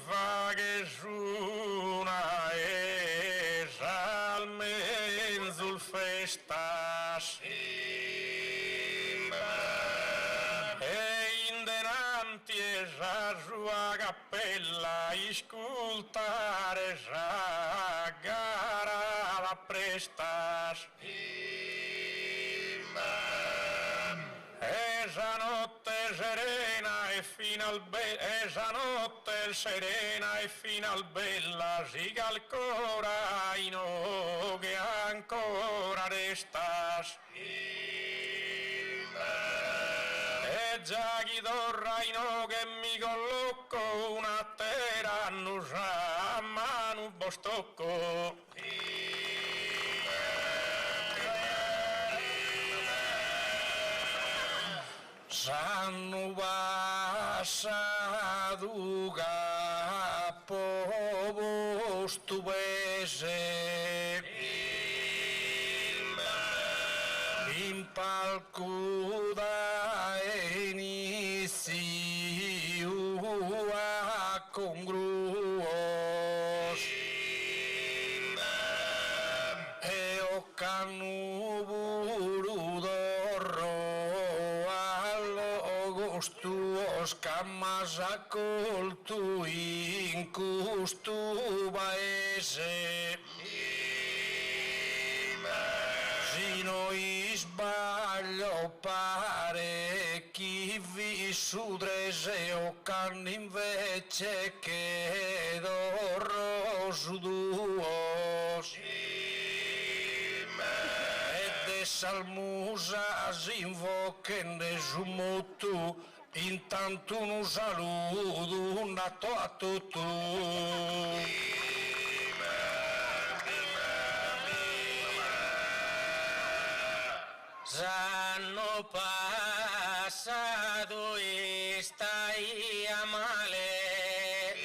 vaghesuna e almen sul festas e in denanti e a sua cappella iscultare a gara la prestas esa notte serena e esa notte serena e final bella si calcora ino che ancora restas e già chi torra ino che mi colloco una terra non sa ma non bostocco sanno passato capo stupese in palco da inizio a congruos e o canu burudorro allogostuos cammas accoltu in custu paese si noi sbaglio parecchi vissudrese o canni invece che dorro su duos e de salmusa si invochen de sumutu intanto un saluto nato a tutto s'hanno passato e stai a male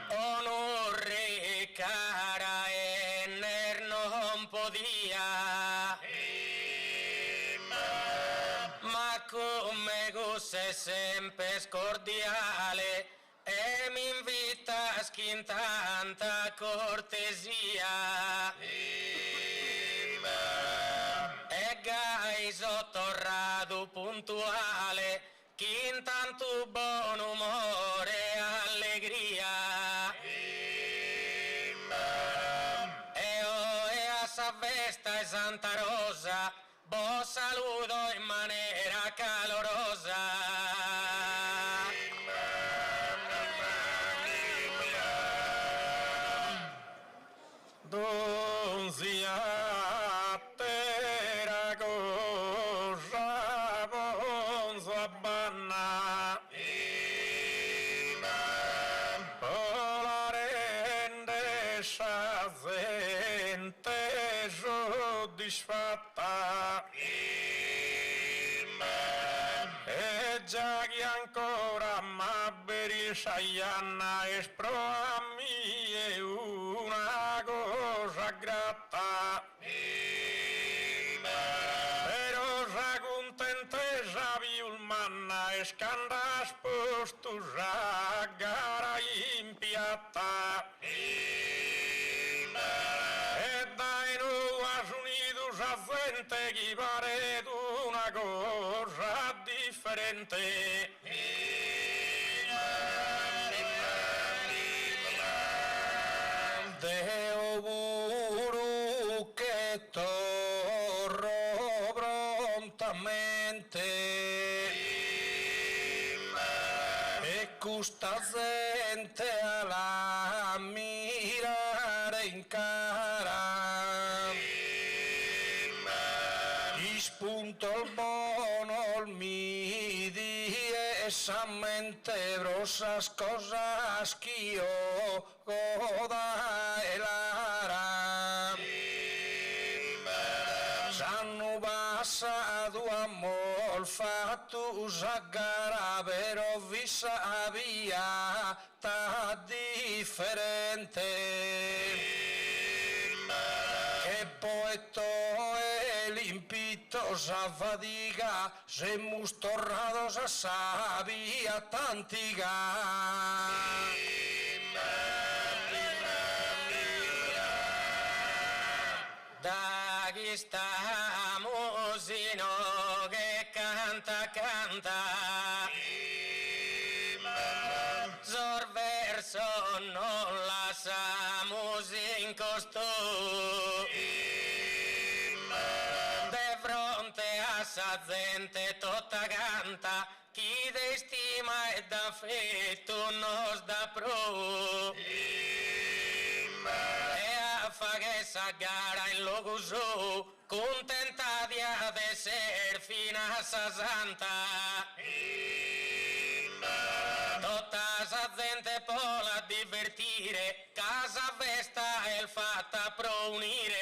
onore cara e non podia ma come sei sempre scordiale e mi invita a tanta cortesia e gai sottorrato puntuale chi intanto buon umore e allegria e a sa festa e Santa Rosa bo saluto in maniera calorosa donzia terra cosa bonzo abbanna la rende sciazente soddisfatta e già che ancora ma per il saianna espro a mie una cosa gratta però sa contentesa viulmanna e scandas postus a gara in piatta e dai nuas unidos a gente che pare una cosa differente Deo buru che torro prontamente e custa gente alla mirare in cara spunto il bono il midi e samente brosas cosas che io goda e lara s'hanno passato a mol fatto a gara però vi sabia ta differente che poeto e limpito sa fatica, semus tornados a sa via antiga. Da chi stamos che canta, Zor verso non lasciamos in costò. De fronte a sa gente tutta canta, chi de stima e d'affetto nos da pro. E a fa che sa gara in locuso, contenta di essere fino a sa santa. Tutta sa gente può la divertire, casa festa è fatta pro unire.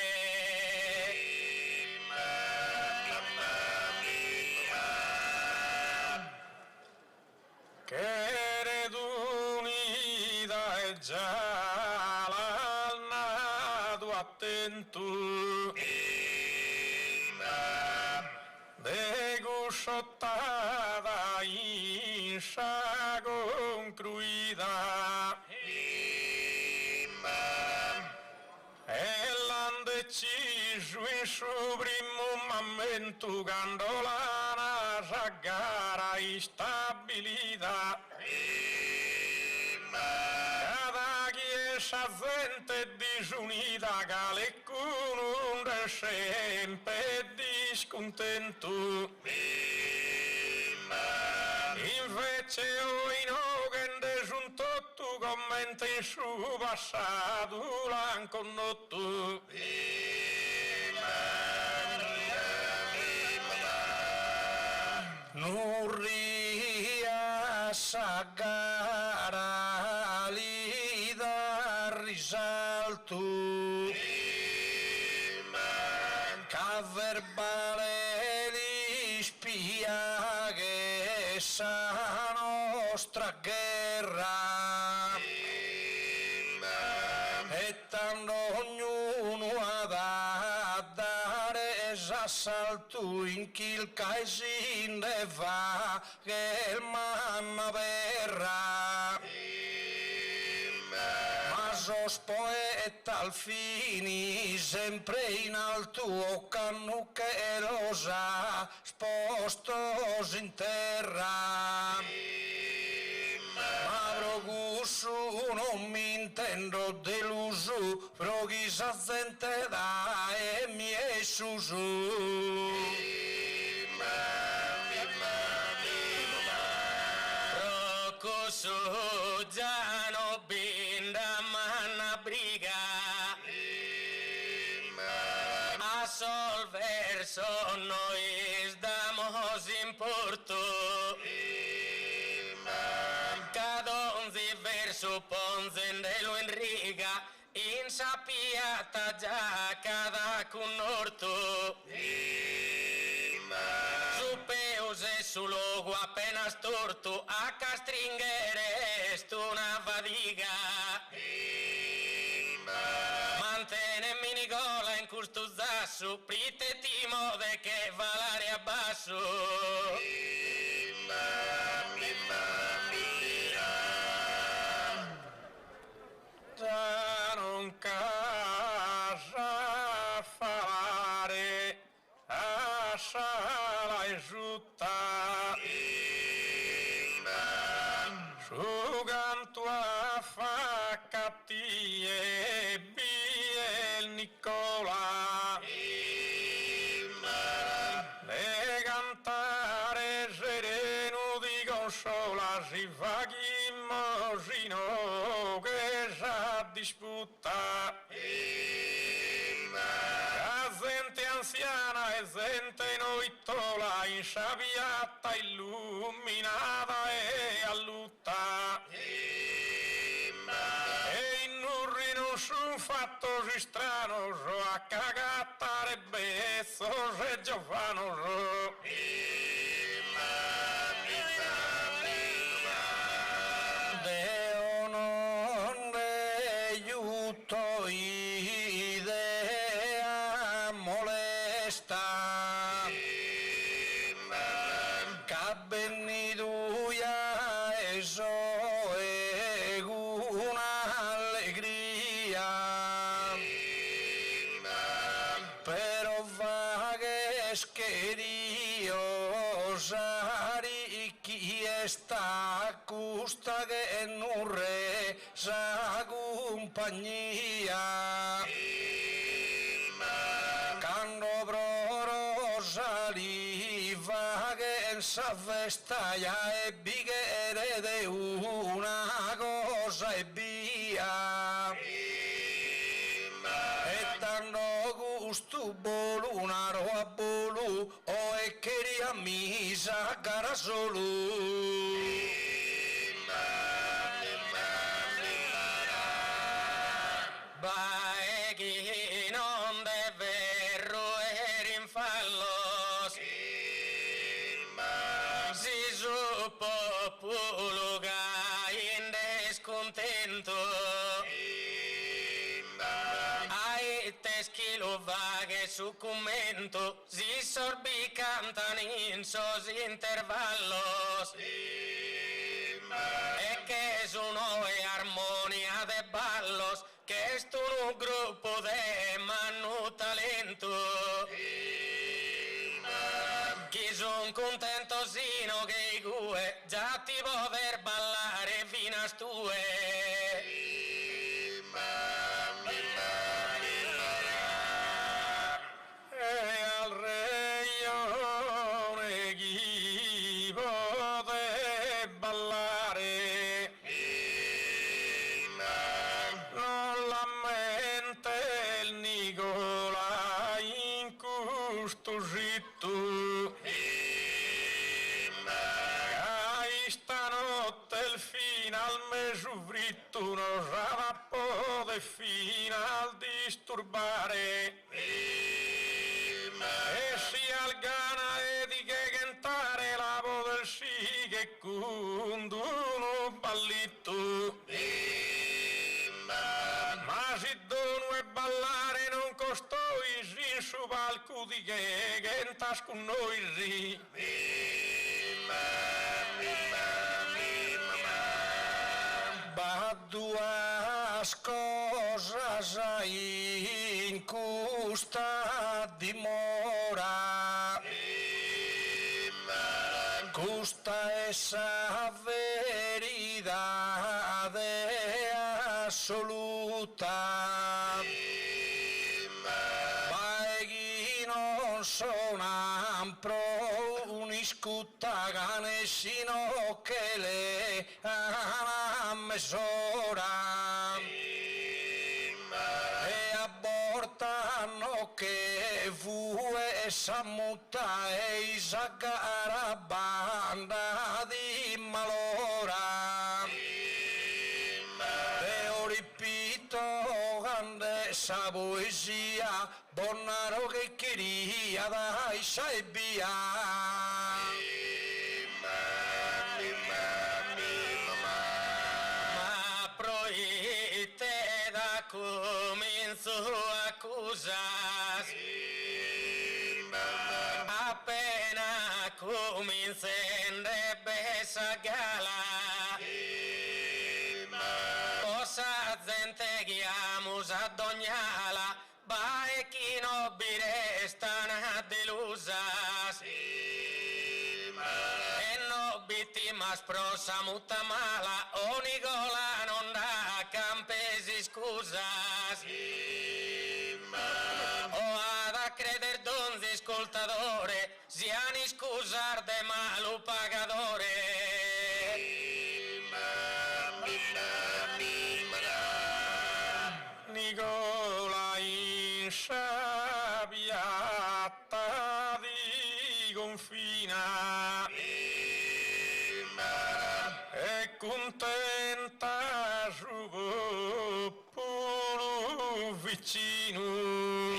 Che unida e già l'annato attento de gusciottata in scia concruita e l'han deciso in suo primo momento quando la gara instabilità cada chiesa gente disunita che con un sempre discontento invece oi no che desunto tu commenta in su passato l'han condotto non riesce a gara li dà risalto che verbale li spia che sa nostra guerra e tanto ognuno ha da dare assalto in chi il caesino ne fa che il manna verrà ma sos poeta al fini sempre in alto cannu che lo sa spostos in terra ma procusso non mi intendo deluso pro chi sa gente da e mi è susu procusso già no binda manna briga a sol verso noi damos in porto cadonzi verso ponzendelo in riga in sapiata già cada con orto su peuse su logo appena storto a castringere sto una fadiga mantene minigola in questo zasso prite timode che va l'aria basso già non casa fare a sala e giutta su canto a fa cattie biel Nicola le cantare sereno di consola si fa chi mosino che sa disputa la gente anziana e gente noittola in sabiata illuminata e a lutta e in nurri non son fatto strano so a cagattare bezzo se giovano so Deo non aiuto idea molesta chi sta custa che non re sa compagnia quando pro saliva che sa festaia e bicchiere de una cosa e via e tanto gusto bolu una roba bolu o e queria misa cara solo vai chi non deve roer in fallo si su popolo che in descontento ai teschilo vaghe su commento si sorbi cantano in sos intervallos e che sono e armonia de ballos che è un gruppo de manu talento chi son contento sino che i gue già ti poter ballare fino a stue e al reione chi pote ballare non la mente il Nicola in questo sitto stanotte il final me fritto non sarà pote final disturbare e si al gana e di che cantare la poter sì che con uno ballitto ma se dono e ballare non costò in su palco di che entas con noi ri va duas cosas in custa dimora custa esa veridade assoluta vai chi non sono pro uniscutta cane sino che le a mesora e abortano che fu essa mutta e isa gara banda di malora e ho ripito grande esa poesia Bonnaro che queria dai sai via ma proite da comienzo accusas appena comincerebbe esa gala cosa gente chiamus a dognala ba e chi no birestana delusas e no vittimas prosa mutta mala o Nicola non da campesi scusas o ad a creder donzi ascoltatore siani scusar de malu pagadore Nicola insabbiata di confina e contenta su popolo vicino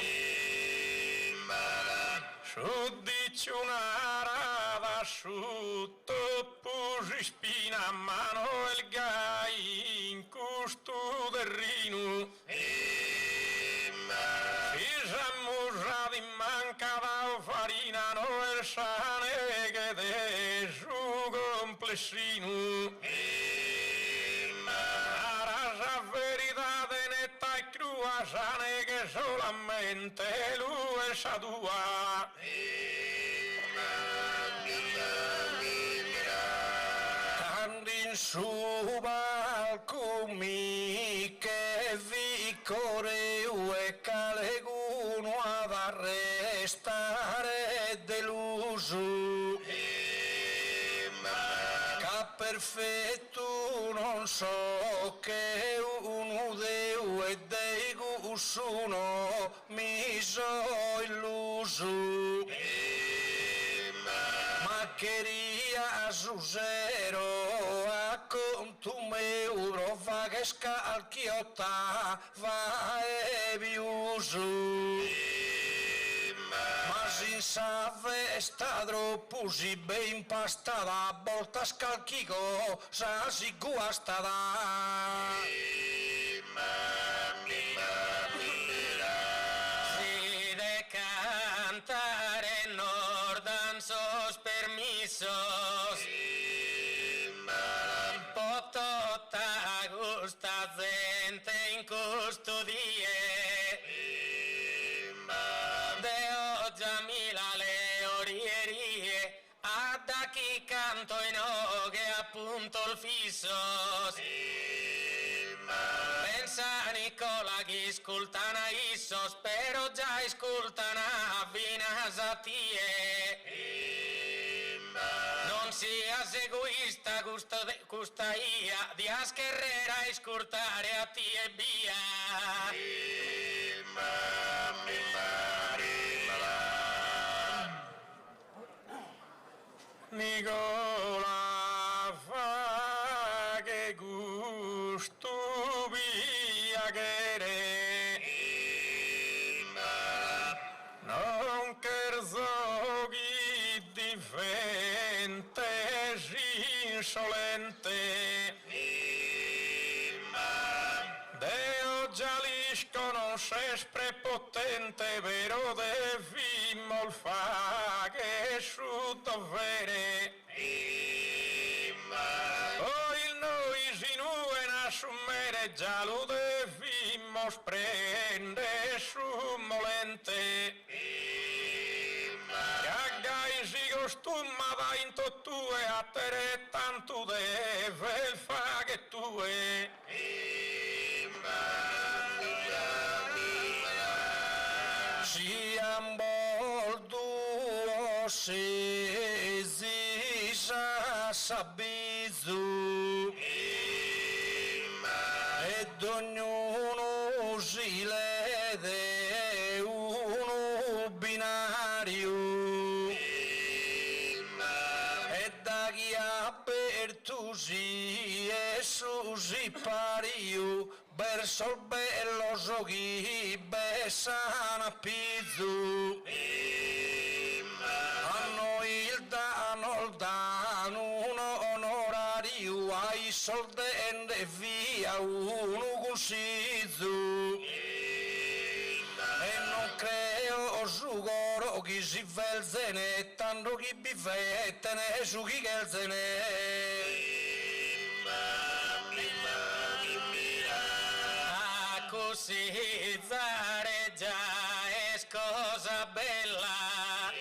su dice una rada su topo si spina mano il gai in questo terreno di manca da farina no il sane che de su complessino la rasa verità netta e crua sane che solamente lui sa tua su palco mi che vi correu e caleguno ad arrestare deluso. Che perfetto non so che uno deu e dei gussuno mi so illuso. Ma queria zero a conto meu prova che scalchiotta va e viuso. Ma senza festa troppo si ben impastata a volta scalchico sa si guastata. Si de cantare no dan sos permisos. Potota gusta gente in custodie. Deo Giamila le orierie, a da chi canto in che appunto il fisso. Pensa Nicola chi ascoltana isso, spero già ascoltana vinas a tie. Non sias egoista, gusta ia, di ascherrera ascoltare a ti e via. Nicola fa che gusto via che non cherzo chi difende insolente. Deo già li conosces prepotente, però devimo il fa che su dovere. Poi noi si nuen assumere già lo devimo prendere su molente. Caggai si costuma da into tue a te tanto deve il fa che tue. Siam bordo se si sa sabizu ed ognuno si lede uno binario e da chi aperto si e su si pario verso il bello giochi besana pizzu. A noi il danno un onorario ai soldi e via uno consiglio. E non creo su coro chi si velzene tanto chi bifettene su chi gelzene. Così zareggia è cosa bella,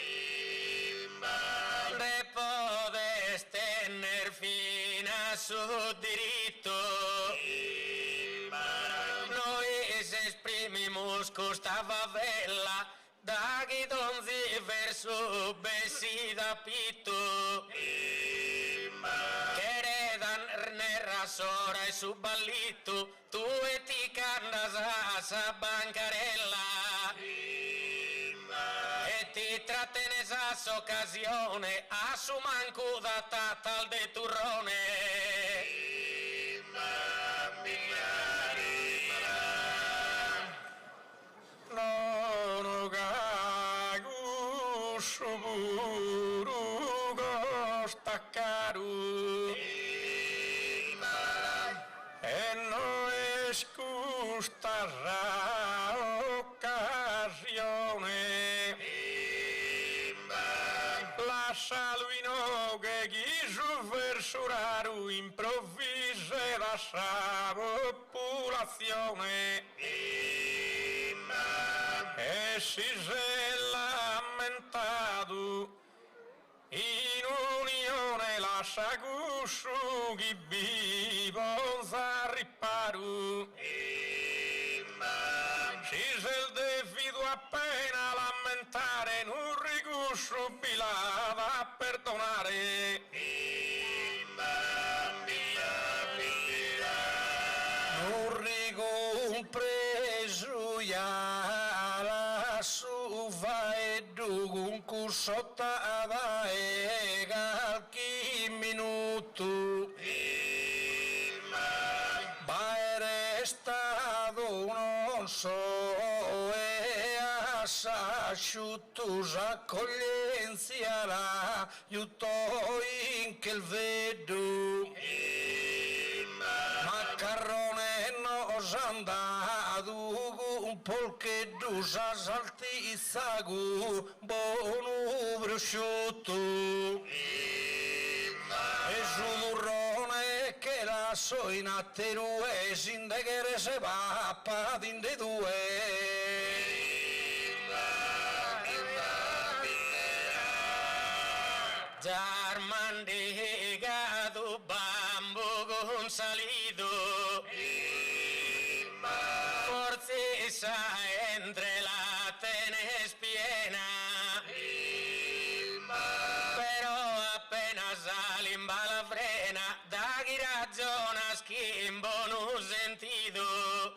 le podeste tener fino a su diritto. Noi si esprimimos costa favela, da chi donzi verso bessi da pitto. Sora e su ballito, tu e ti candas a sa bancarella e ti trattenes a s'occasione a su manco da tal de turrone. Non cago su puro costa caro e non scusta occasione. Lascialo in che chi su verso raro improvvise la sa popolazione e si è lamentato in unione la sagù regusciu chi vivo sa riparu. Ci se il defido appena lamentare, non regusciu bilava a perdonare. Non ricompreso ya la suva e un cursottava e qualche minuto. Ma è stato non so e asciutto accoglienza la aiutò in che il vedo. Macarrone no sandato un polchetto sa saltizzago buono prosciutto e su burrone che la so in atterue sindeghere se pappa dinde due. Giarmandigato bambo consalito, forse sa entre la tenes piena, però appena salimba la frena, da chi ragiona schimbo non sentito,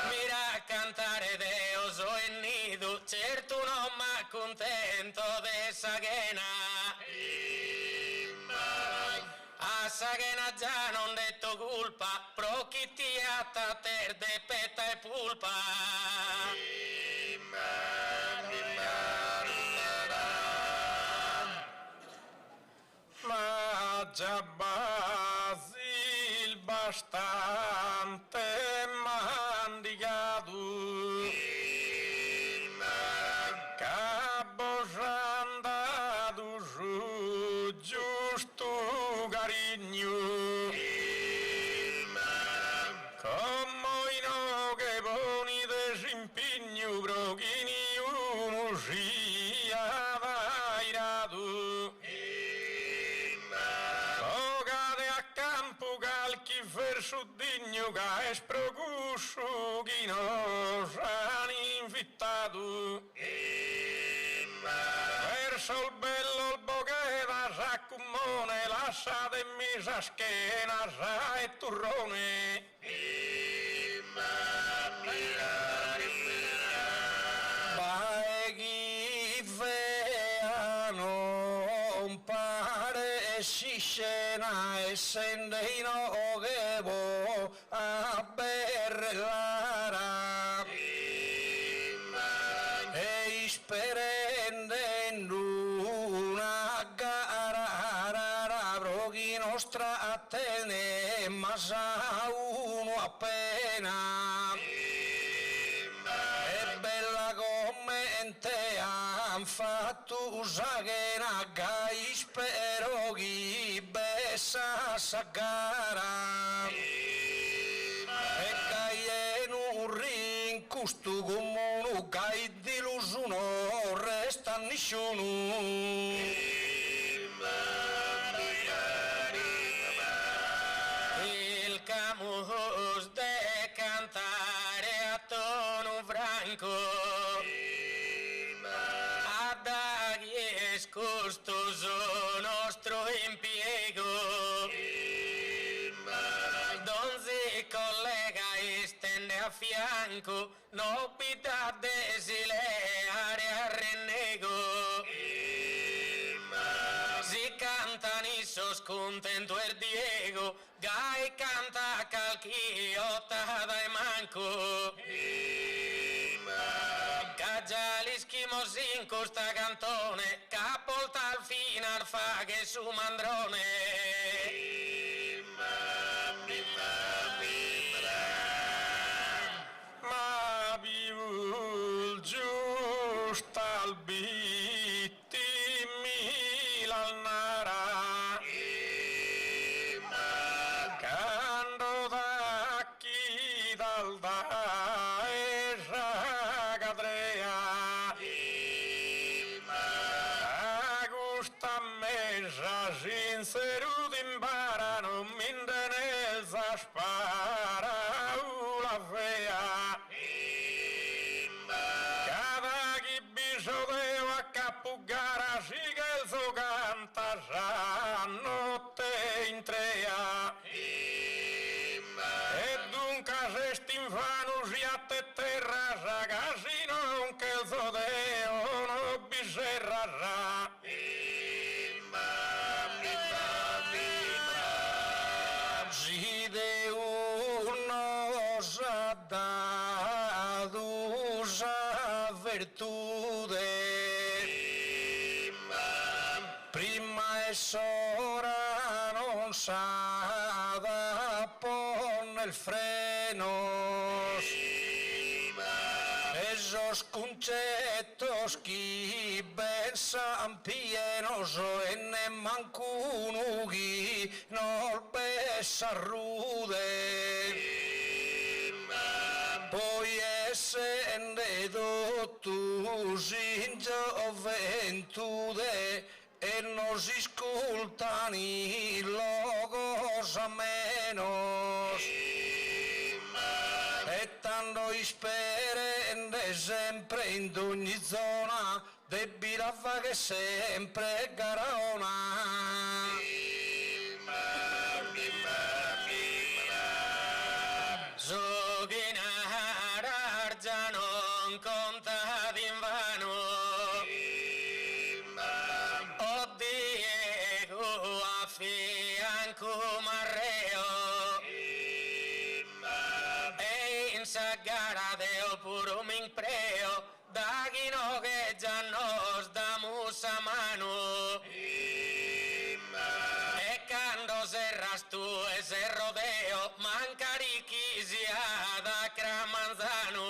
mira cantare Deo so il nido, certo non m'accontento de sa chena. A sa chena già non detto colpa, pro chi ti atta ter de petta e pulpa. Ma già Basil bastante mandicato, cabo già andato su giusto carigno, come i no che poni de s'impigno, prochini uno sia vairato. Giocate a campo calchi verso digno che è sprocuscio chi non s'ha infittato. Verso il bello il bocheta s'accumone, lasciatemi sa schiena sa e turrone. Vai chi vea non pare si scena e sente in che può a berrellara e sperendendo una gara pro chi nostra attene ma sa uno appena. È bella come te han fatto sa che nagai spero chi bessa sa gara e gai un rincusto come un gai di luso non resta nessuno. Il camus de cantare a tono franco, a dagli è costoso nostro impiego, don si collega e stende a fianco, nobità desileare a rennego. Si canta nisso scontento il Diego, gai canta calchiotta dai manco. Caggia l'ischimos in costa cantone, capolta al final fa che su mandrone. Ma più giusto al bitti Milanara, cando da chi dal da e ragadrea, gusta me já sincero de embara, não me endenes a espara, la fea. Cada que bicho deu a capugara, giga canta já não te entreia. E dunque este invano já te terra, já gagino que zodeo no bigerra já. Deus ha dado a virtude, prima es hora non s'ha da poner frenos, esos concettos qui pensan pienos e ne mancuno chi non pensa rude. Poi essendo dottus in gioventù e non si ascoltano i logos a menos, e tanto isperende sempre in ogni zona, debita che sempre garaona. a mano e quando serras tu ese rodeo mancarichi sia da Cramanzano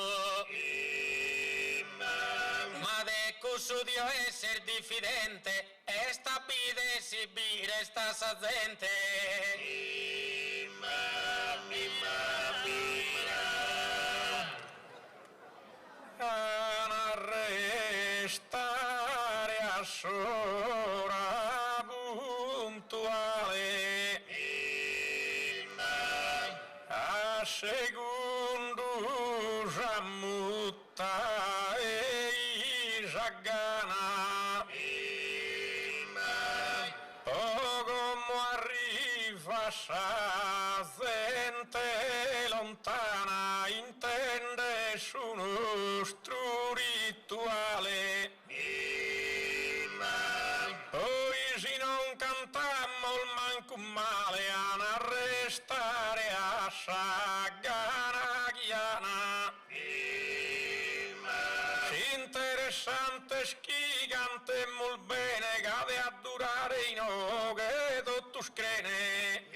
ma de cusudio esser diffidente esta pide esibire esta sazente restare a sora puntuale a secondo già mutta e già gana poco mo arriva sa gente lontana intende su nostro rituale poi si non cantammo il manco male a restare a sagana chiana interessante schigante molto bene cade a durare in che tutto screne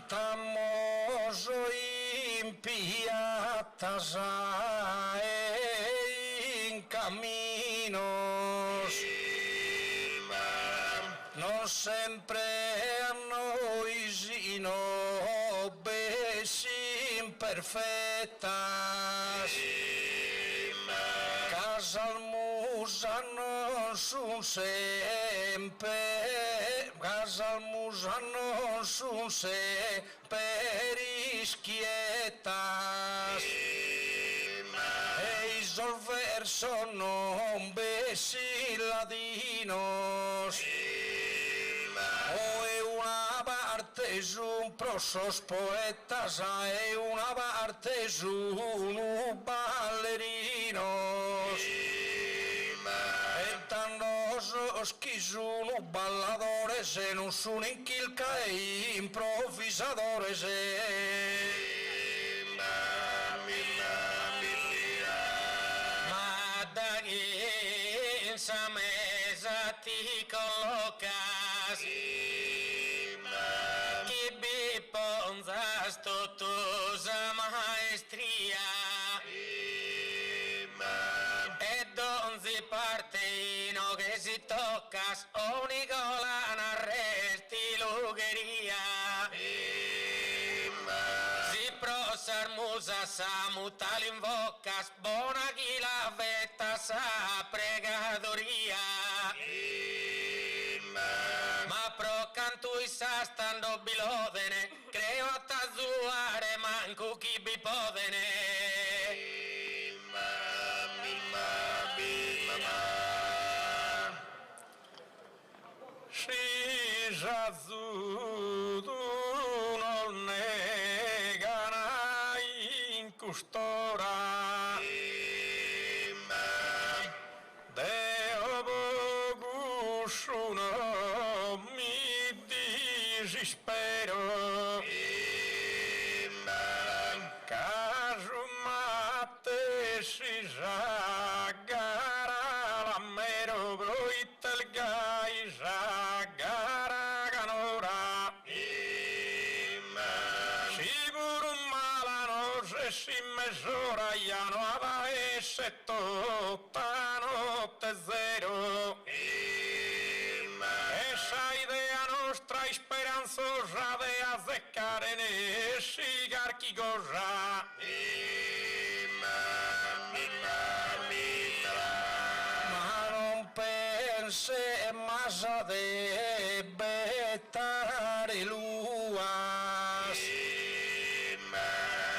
cantamos in piatas e in caminos non sempre a noi sino besi imperfettas casal musa non sun sempre casal musa non sun sempre ischietas e il verso non besi ladinos o è una parte son prosos poetas e una parte sono ballerinos e tantos che sono balladores e non sono in chilca e improvisadores ma da chi in sa mesa ti collocas chi bi ponzas tuttusa maestria e donzi parteino che si toccas o Nicola narresti lugheria si prosar musa sa mutal invocas, bona chi la vetta sa pregadoria. Ma pro cantui sa stando bilodene, creo a tazuare manco chi bipodene. Si Jazudu non negana in custora. Deo bogushuno mi disispero. Casumate si jagara la mero broitel gai jagara ganora. Sicuro malano se si mezz'ora iano ava e tutta notte zero. Essa idea nostra speranzosa de azzeccare ne sigar chi gorra. Ma non pense masa de bettare luas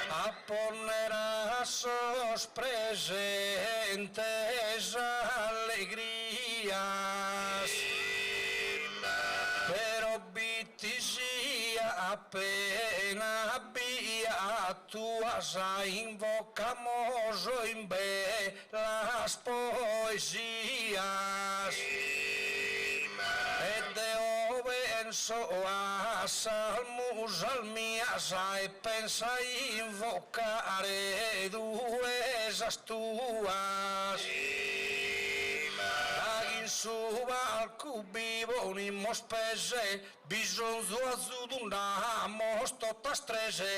a ponera sos presentes alegrías pero bitisia appena via tuas invocamos in belas poesías ed obenso a salmus al mias e pensa invocare duesas tuas in suba al cubivo unimos pese bisonzo azudunamos totas trese.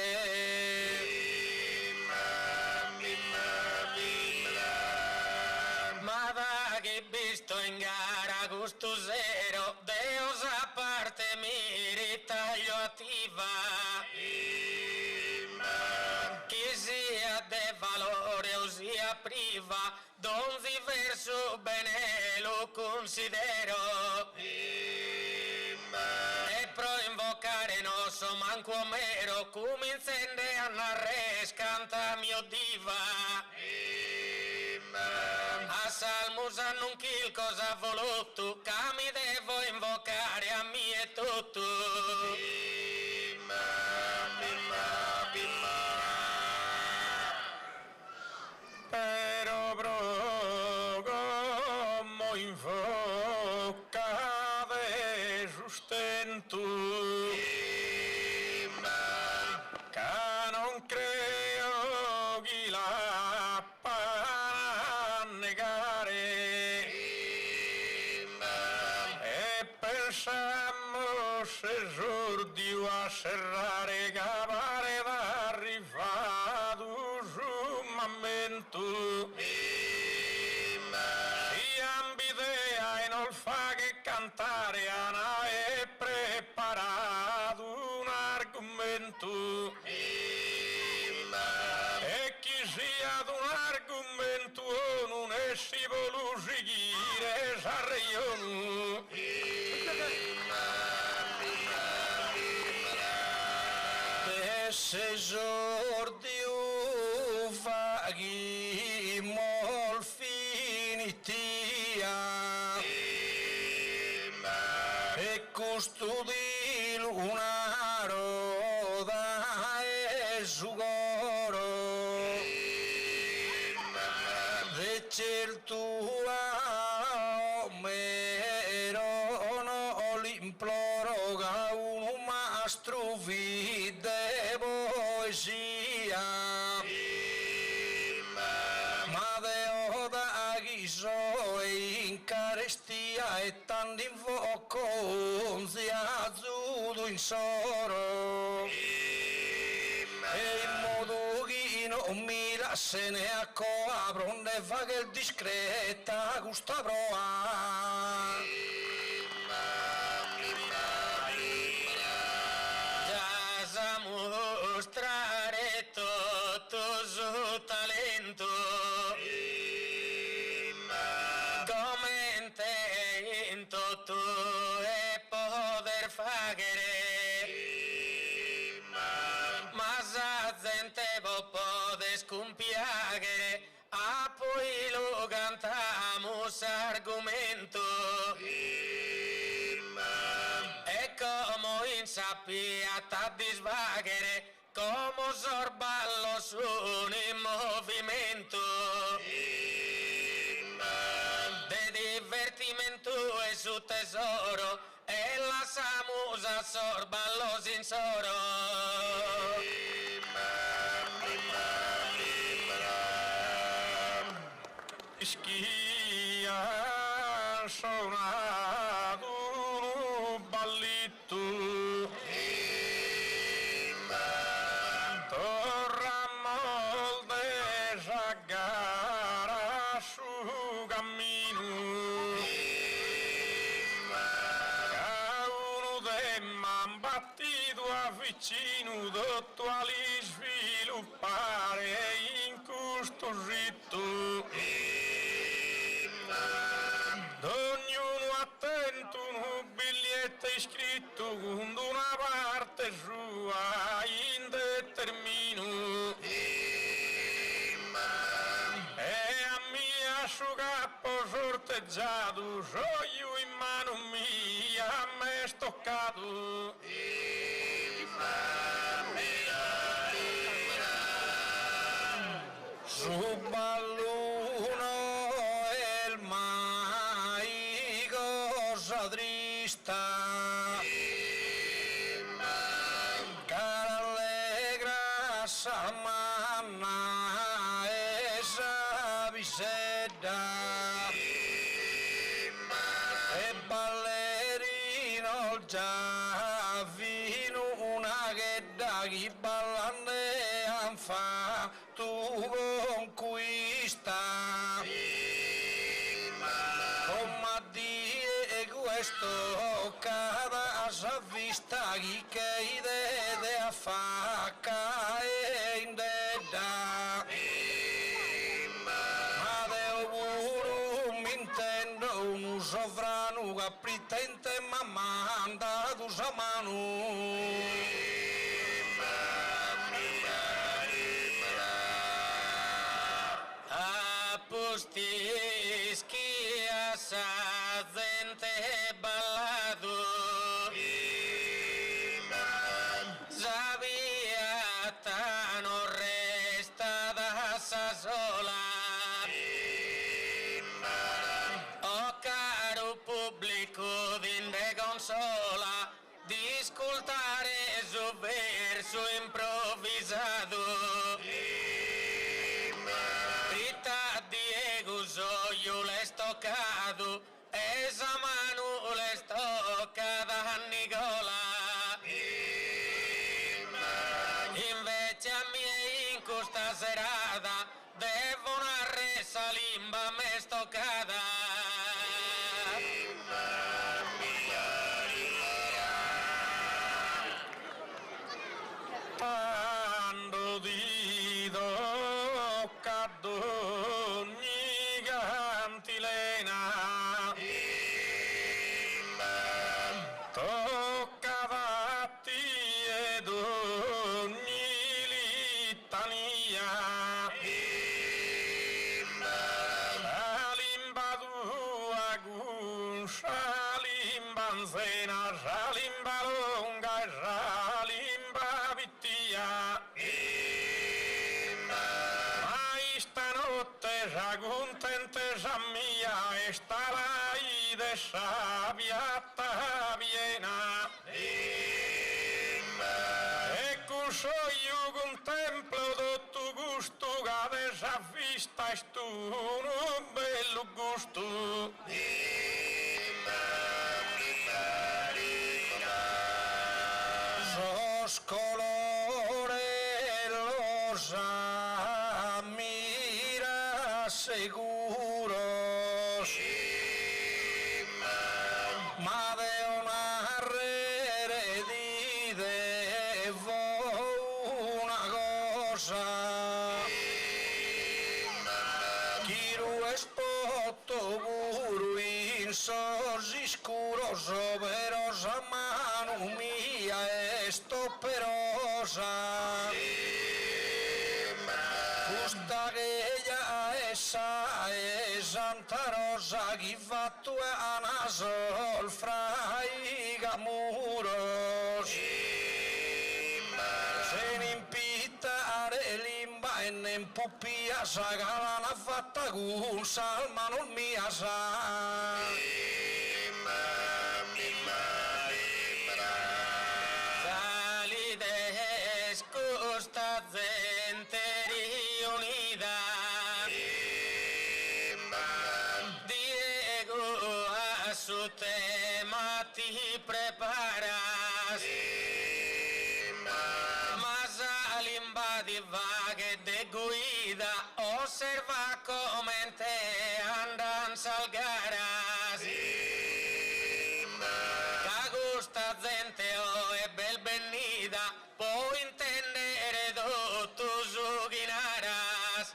Ma da che visto in gara gusto zero, Deus a parte mi ritaglio attiva. Chi sia de valore o sia priva, donzi verso bene lo considero. E pro invocare non so manco mero, come incende a narres canta mio diva. A salmus non kill cosa voluto, che mi devo invocare a me e tutto. Pero brogo mo invocade sustento. Ca non creo chi la pa negare. E pensiamo se giordio a serrare cavare d'arrivato su momento. Si ambidea e non fa che cantare ana è preparato un argomento. E chi sia ad un argomento non è si vuole seguire s'arriano. Esse giordio vaghi mol finitia e custodi lunaro da esugoro de certua mero no l'imploro ga un mastro vide poesia ma deo da ghiso in carestia e tanto invoco un ziazudo in soro e in modo che non mi se ne accoapro ne fa che il discreta gusta proa già sa mostrare tutto sus argumentos. E como insapía a disvaghere, como sorballo su un movimento. De divertimento es su tesoro, e la samusa sorba los insoros. Schia suonato un ballito, torna molto giagara su cammino, uno de man battito a vicino, tutto a li sviluppare in questo ritto. Ognuno attento un biglietto iscritto con una parte sua indetermino. E a mia suo capo sorteggiato, soio in mano mia a me stoccato. Su balluno il mai cosa trista, cara allegra samanna e savisedda, e ballerino già vino una che da chi ballande anfa tu conquista. Come dire questo cada sa vista chi che idee a facca e in dedda. Ma deo pure mi intendo un sovrano che pretende ma manda tu sa mano. Schia sa gente ballado, sabia no resta da sa sola. O caro pubblico d'inde consola, di ascoltare su verso improvvisato. Io le stoccado, esa mano le stoccata a Nicola. Invece a me in questa serata devo una resa limba me stoccata. Quando ti tocca ad ogni cantilena, tocca fatti ed ogni litania, la limba tua guscia, limba anzena, la limba lunga, la limba vittia. Stanotte già contente già mia e starai de sabiata piena. Ecco so io contemplo tutto gusto che già vista e tu un bello gusto. Sos colore rosa seguros, ma de una redide una cosa, quiero espoto puro insos escuroso, pero sa mano mía es toperosa. Justa que ella esa es Santaro cosa chi fatto è a nasol fra i camuros se ne impittare limba e ne impuppia sa calana fatta con salma non mia sa Salides costa gente riunida Diego a su tema ti preparas Masa limba di vaghe de guida Osserva come te andan salgaras Cagusta gente o è bel venida Può intendere do tu sughinaras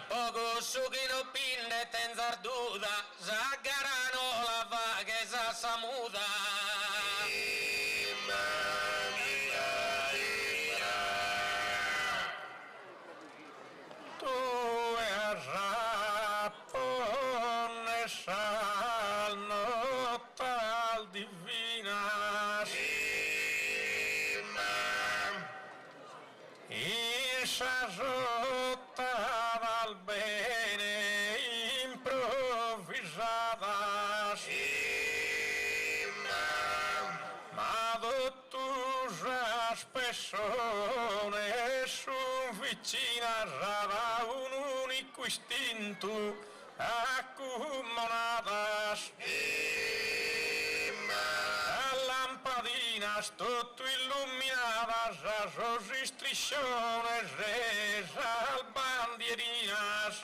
Poco sughino pinne tenzar duda Zaggarano la vaghe sa samuda Tu e rattone sal notal divinas Isa rotta dal bene improvvisadas Ma dotturas persone son vicinas a un unico istinto accomunadas a lampadinas tutto illuminadas a sus restricciones al bandierinas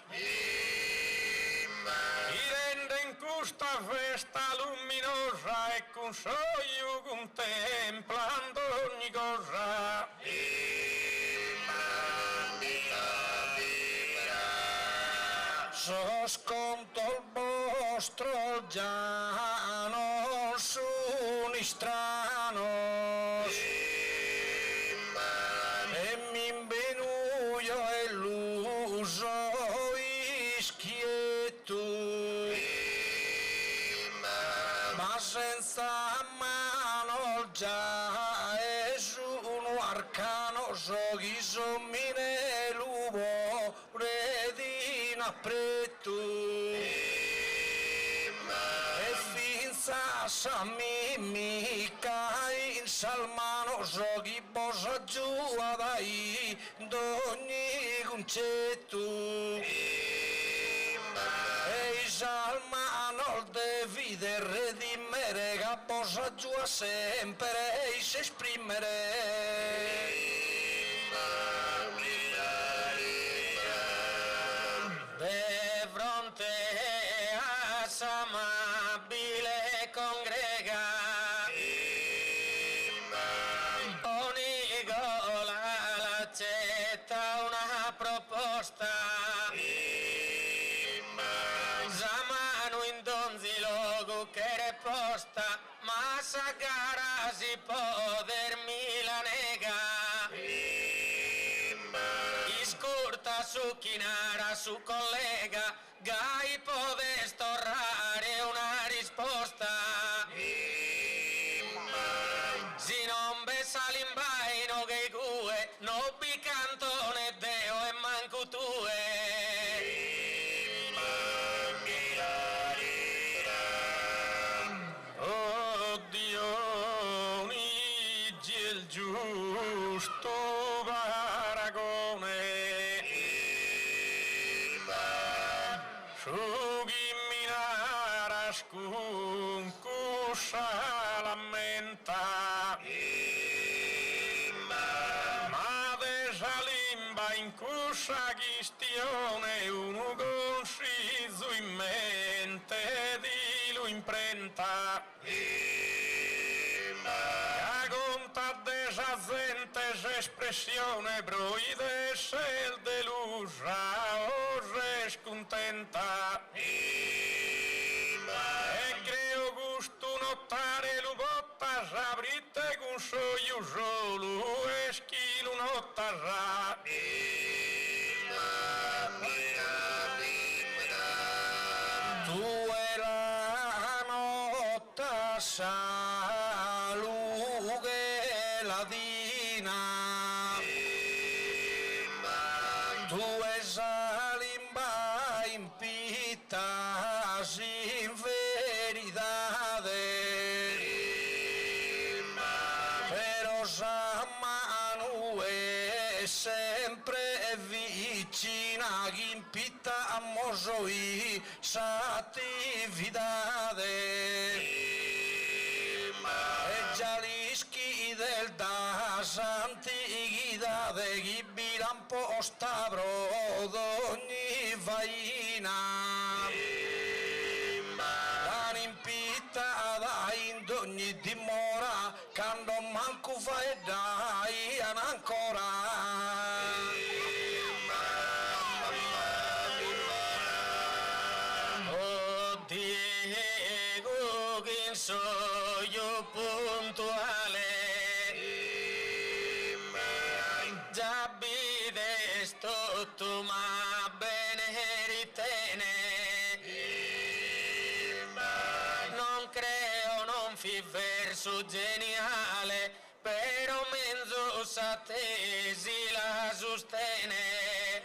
y renden custa festa luminosa e con soio contemplando ogni cosa Sosconto il vostro già non sono stranos e mi imbenuio e l'uso schietto ma senza mano già è un arcano so chi sommine l'uomo redina pretto e finza sa mica in salmano so chi bosa giù dai d'ogni concetto e salmano devi redimere che bosa giù sempre e si esprimere De fronte a s'amabile congrega Onigola l'accetta una proposta Zamano in donzi logo che reposta ma sagara si podermi la nega Iscurta su chinara su collega Gai pode storrare una risposta Si non besa l'imbaino che gue No picantone deo e manco tue Oddio, Nigi il giusto paragone su chi minara scuncusa lamenta ma de salimba in cusa chistione uno conciso in mente di lo imprenta conta de esa gente espressione proide el de lusa o rescontenta e creo gusto notare lubottas abrite con soio solo esquilo nottarra salughe ladina due salimba in pitta sin veridade però sa manu è sempre vicina in pitta a mosoi s'attividade del da sant'Ighidade chi bilampo stavro d'ogni vaina l'animpitata in d'ogni dimora quando manco fai dai ancora Diego che so io puntuale già bides tutto ma bene ritene non creo non fi verso geniale però mezzo sa tesi la sostene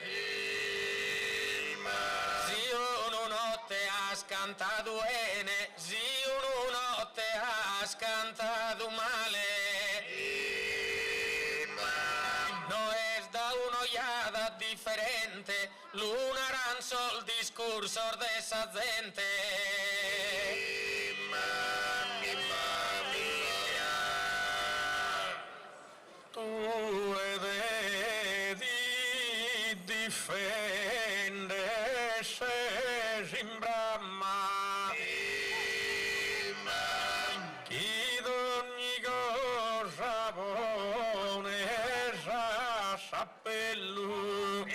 si uno notte ha scantato bene si uno notte ha scantato male differente, l'una ranzo il discorso de essa gente. Tu le vedi difende se Simbrama chi d'ogni cosa buone sa sappello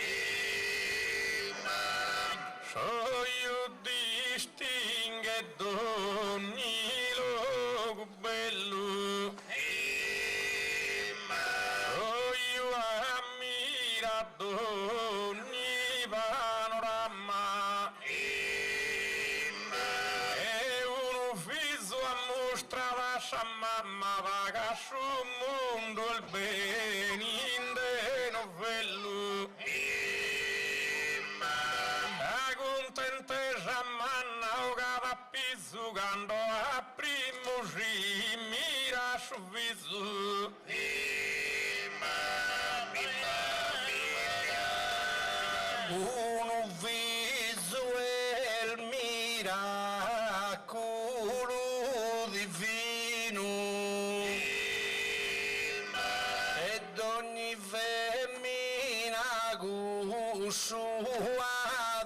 so io distingue d'ogni luogo bello so io ammira d'ogni panorama e uno fiso a mostrare a mamma vaga sul mondo il bene in de novello a contentesa manna o cava pizzugando a primo si mira su viso uno viso è il miracolo divino ed ogni femmina sua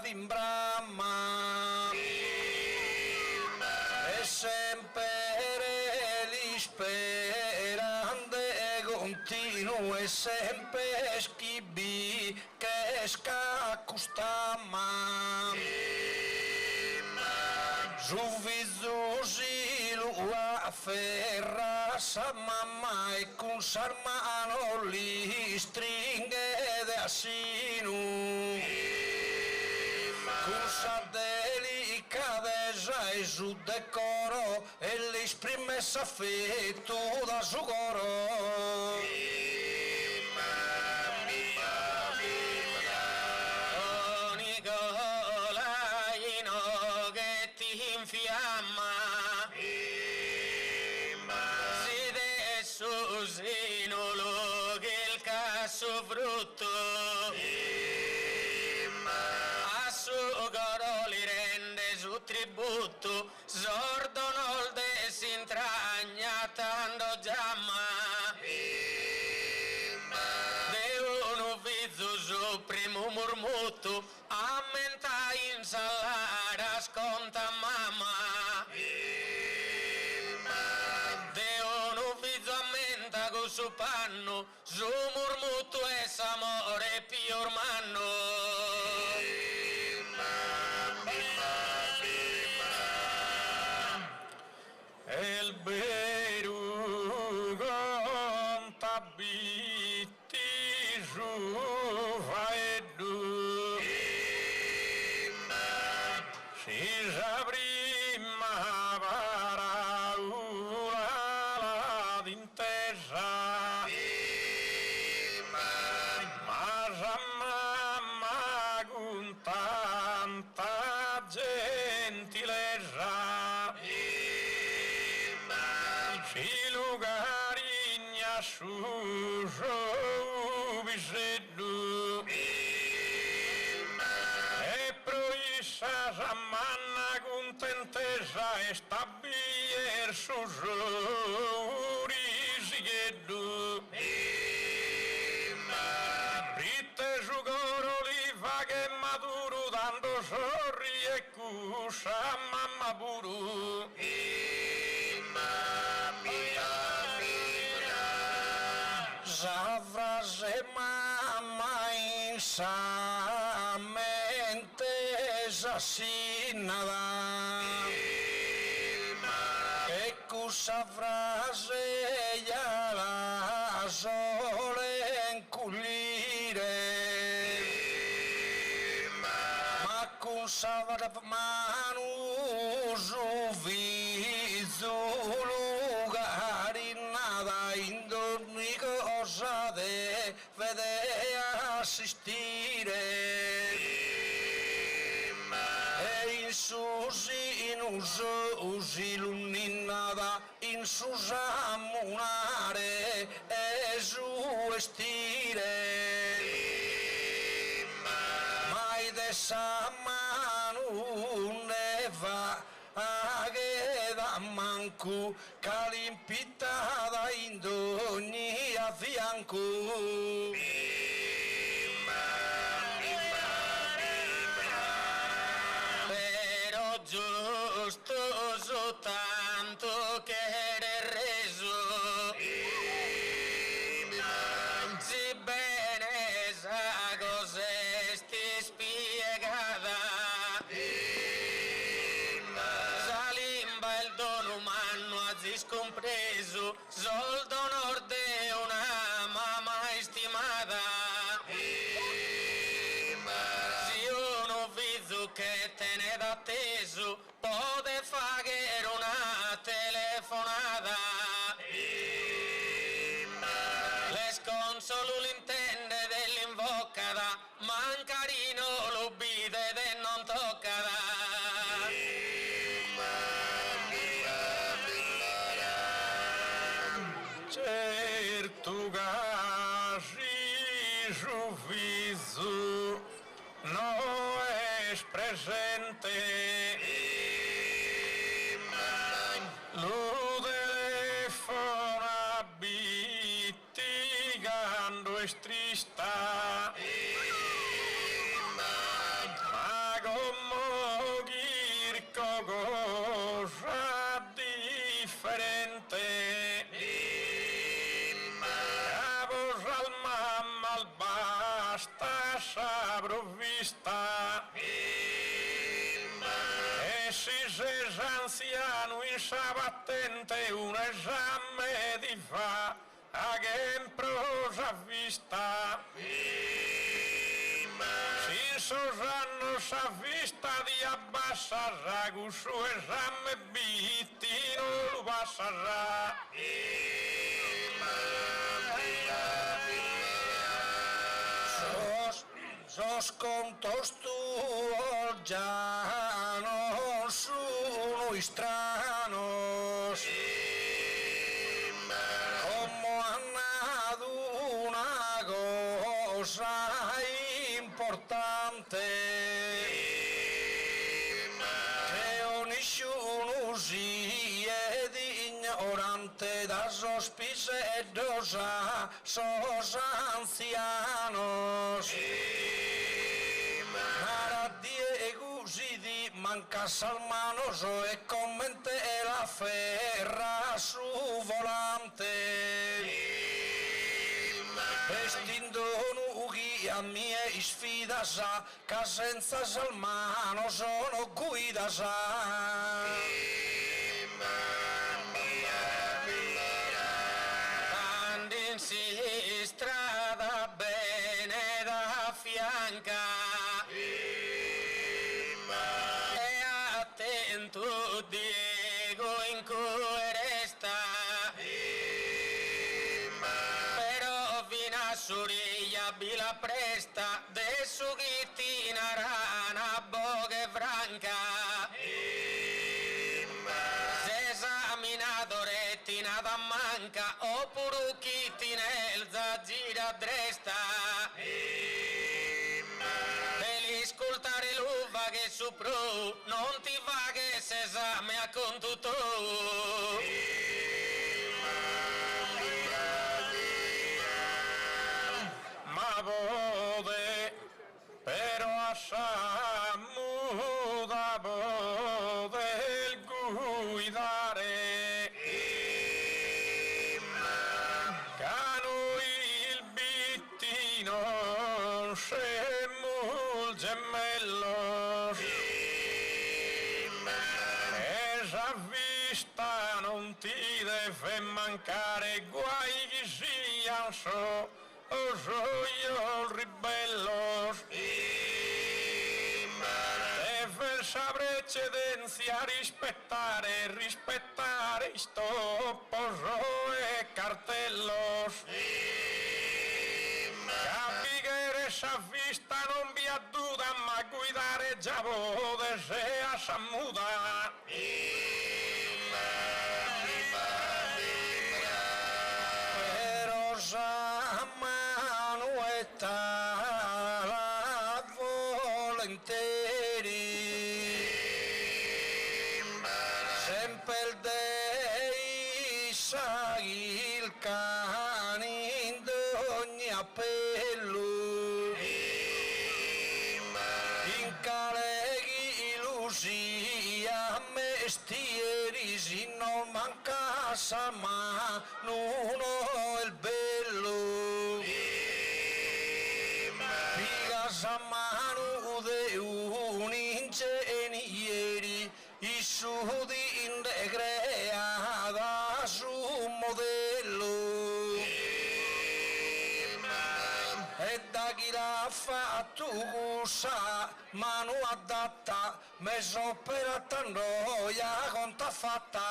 in Brahma e sempre li sperande continuo e sempre schibbi che scacustama su viso si lo afferra sa mamma e con sarmano li stringe da sinu con sa delicatezza e su decoro e li esprime s'affetto da su coro infiamma si adesso sino lo che il caso frutto a suo coro li rende su tributo sordo non desintragna tanto giamma de uno vizzo su primo murmutto ammenta in salara sconta mamma de uno vizzo ammenta con su panno su murmutto e s'amore più ormanno el beru contabiti su faedu si s'aprima para su biseddu e proissa manna contentesa e stabbier su risigeddu ritte su coro oliva che maduro dando sorri e cusa mamma puru Sa frase mamma in sa mente assassinata e questa frase ya la solen culire ma con sa mano su viso lugari nada in ogni cosa deve assistire e in su usi l'uninada in su samunare e su estire mai de sa manu ne va che da manco calimpitada in ogni a fianco però giusto soltanto che era reso si bene sa cos'è sti spiegata sa limba il dono umano ha scompreso sol d'onor de una mamma stimata si uno viso che tenete atteso pode fare una telefonata le sconsolo l'intende dell'invocata mancarino l'ubide de non toccata certo casi su viso no es presente lo telefono bitigando es trista ma come Kirko cosa differente al mamma al basta s'avrò vista e si sei anziano in sabattente un esame di fa a che in prosa vista si sosanno sa vista di abbassarà con suo esame bittino lo passarà sos contos tuos ya no sono stranos como han dado una cosa importante che nessuno sia ignorante da sospicedos a sos ancianos para Diego si di mancas al manoso e commente la ferra su volante vestindo nughi a mie sfidas che senza al mano sono guidas in strada bene da fianca e attento Diego in cui resta però fino a soriglia bila presta de su chittina rana boghe franca se esaminato retina da manca oppure chittina s'addresta devi ascoltare l'uva che su pro non ti va che s'esame a contuto ma pode però asciamuda pode guidare cano il bittino scemo il gemello e già vista non ti deve mancare guai che sia so io il ribello deve saper eccedenza rispettare stopposo e cartello capi che essa vista non vi adduda ma guidare già vode se a samuda però sa manuetta la volentieri sempre il dei sa il cane in ogni appello in caleghi lusia mestieri si non manca sa ma nuno il bello piga sa mano de un ingegneri i sudi in decreata su modello e da chi l'ha fatto sa mano adatta me so per attandoia conta fatta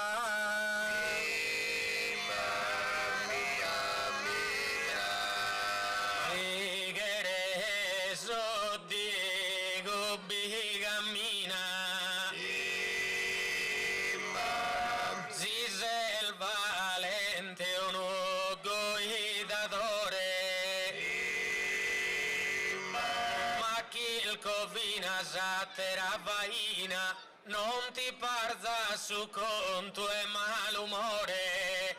Satera vaina non ti parza su conto e malumore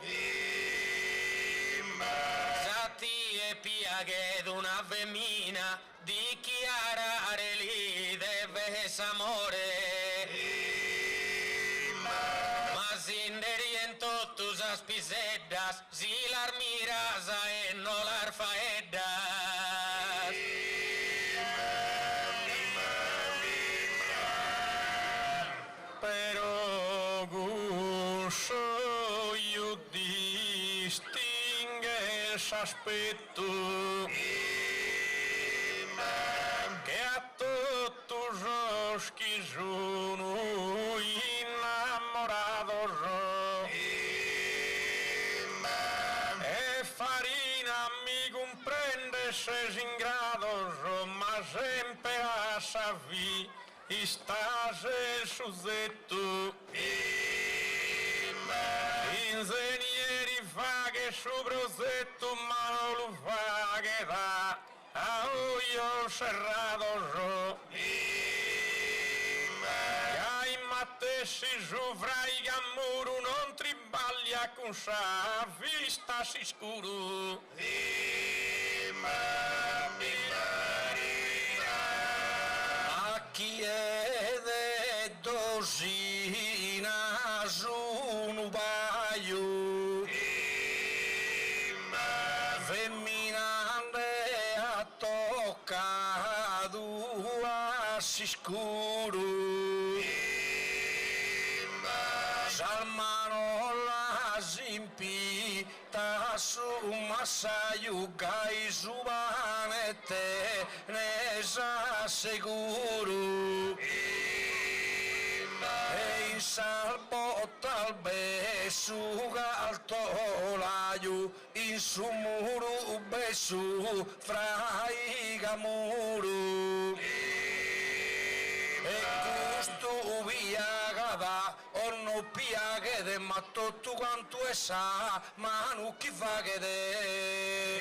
Satti e piaghe d'una femmina dichiarare lì deve s'amore ma sin de riento tu sa spiseddas si l'armirasa e no l'arfaeddas però guscio io distingue s'aspetto che a tutto che sono innamorato e farina mi comprende se in grado ma sempre a savi istase su zetto ingegneri fa che su prosetto ma non lo fa che da a io serrato ai mattessi su frai cammuru non tribaglia con sa vista si scuro chi è de dosina su un paio femminante a toccato a si scuro salmano la simpita su massaio gai su vanette ne sa sicuro e in salvo talbe su galtolaio in su muro besu fra i camuru e questo via gada onno pia che de ma tutto quanto è sa ma non chi fa che de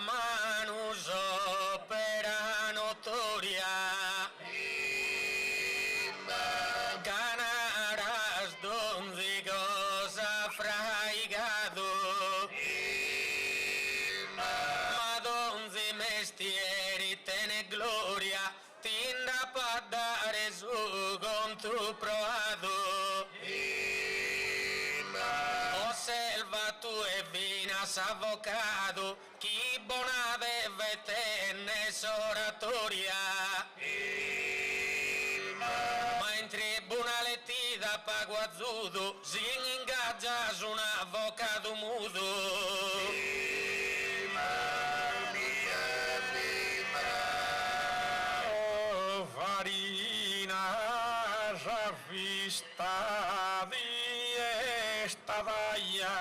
manus opera notoria. Ganarás donde goza fraigado. Ma donde mestieri tene gloria, tinda pa dare su con tu proado. Osserva tu e vinas avocado, chi bona deve tennes oratoria. Ma in tribunale ti da pago azzudo, sin ingaggias un avvocato mudo. Farina vista di esta daia,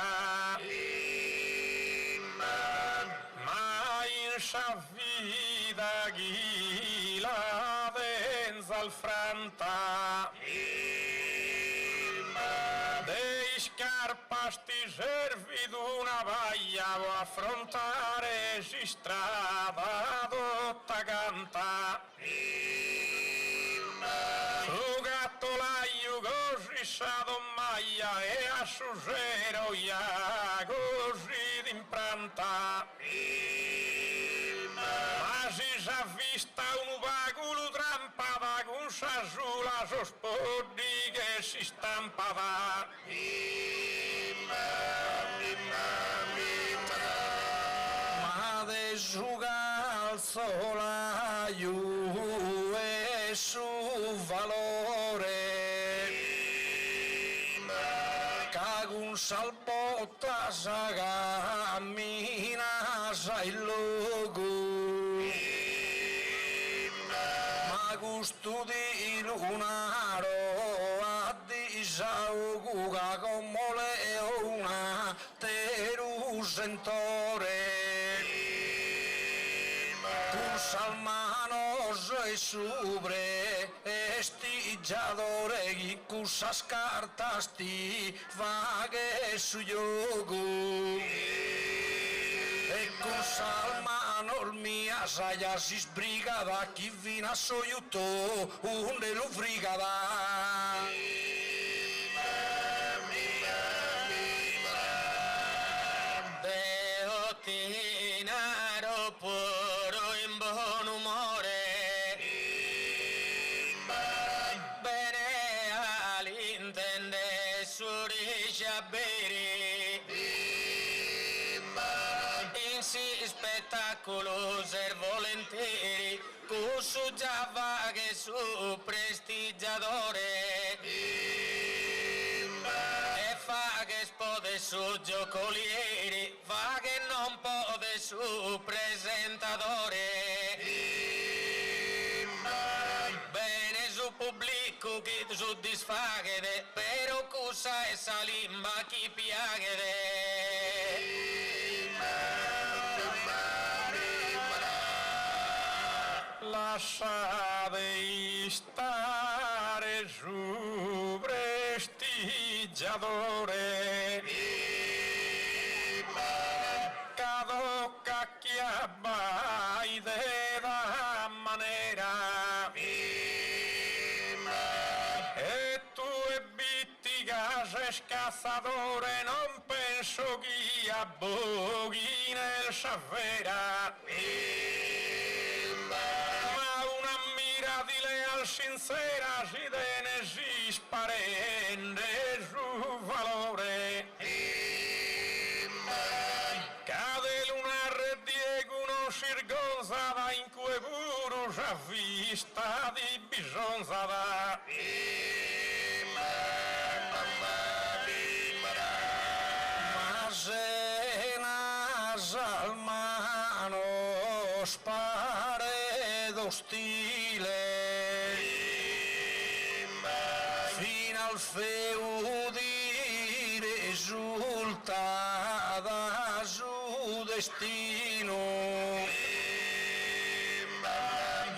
ma in sa vida ghila denza al franta, dei scarpas ti servi d'una baia o affrontare si strada dotta canta. Su gattolaio così sa dommaia e a susero ia così d'impranta. Ma si sa vista un baculo trampada con sa sula sospodi che si stampada. Ma de sugal solaio e su valore cagun salbotta sa cammina sa il logo ma gusto di lunaro a di sauga come leona teru sentore salmanos e sobre estigiadore chi cusas cartas ti vaghe su yogo e con salmanos mia saya si sbrigada chi vina soiuto unde lo frigada. Spettacolo ser volentieri, cusso già vaghe su prestigiatore e fa che spode su giocolieri, fa che non pode su presentatore. Bene su pubblico chi soddisfaghe, però cussa e salimba chi piaghe. Lasciate stare su prestigiatore cado cacchiabai della manera e tu e bittica sei scazzatore non penso chi abboghi nel savera sincera si dene si sparende su valore cade lunar diego uno sirgonzada in cui puro sa vista di bisonzada ma se nasalmano spare d'ostile feudi risulta da su destino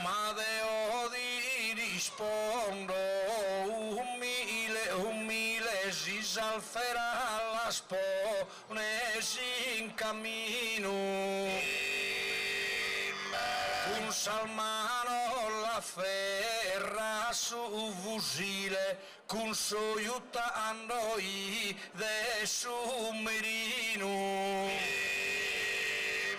ma de odi rispondo umile si salverà la sponesi in cammino. Un salmano la ferra su fusile, con suo aiutando i de submarino.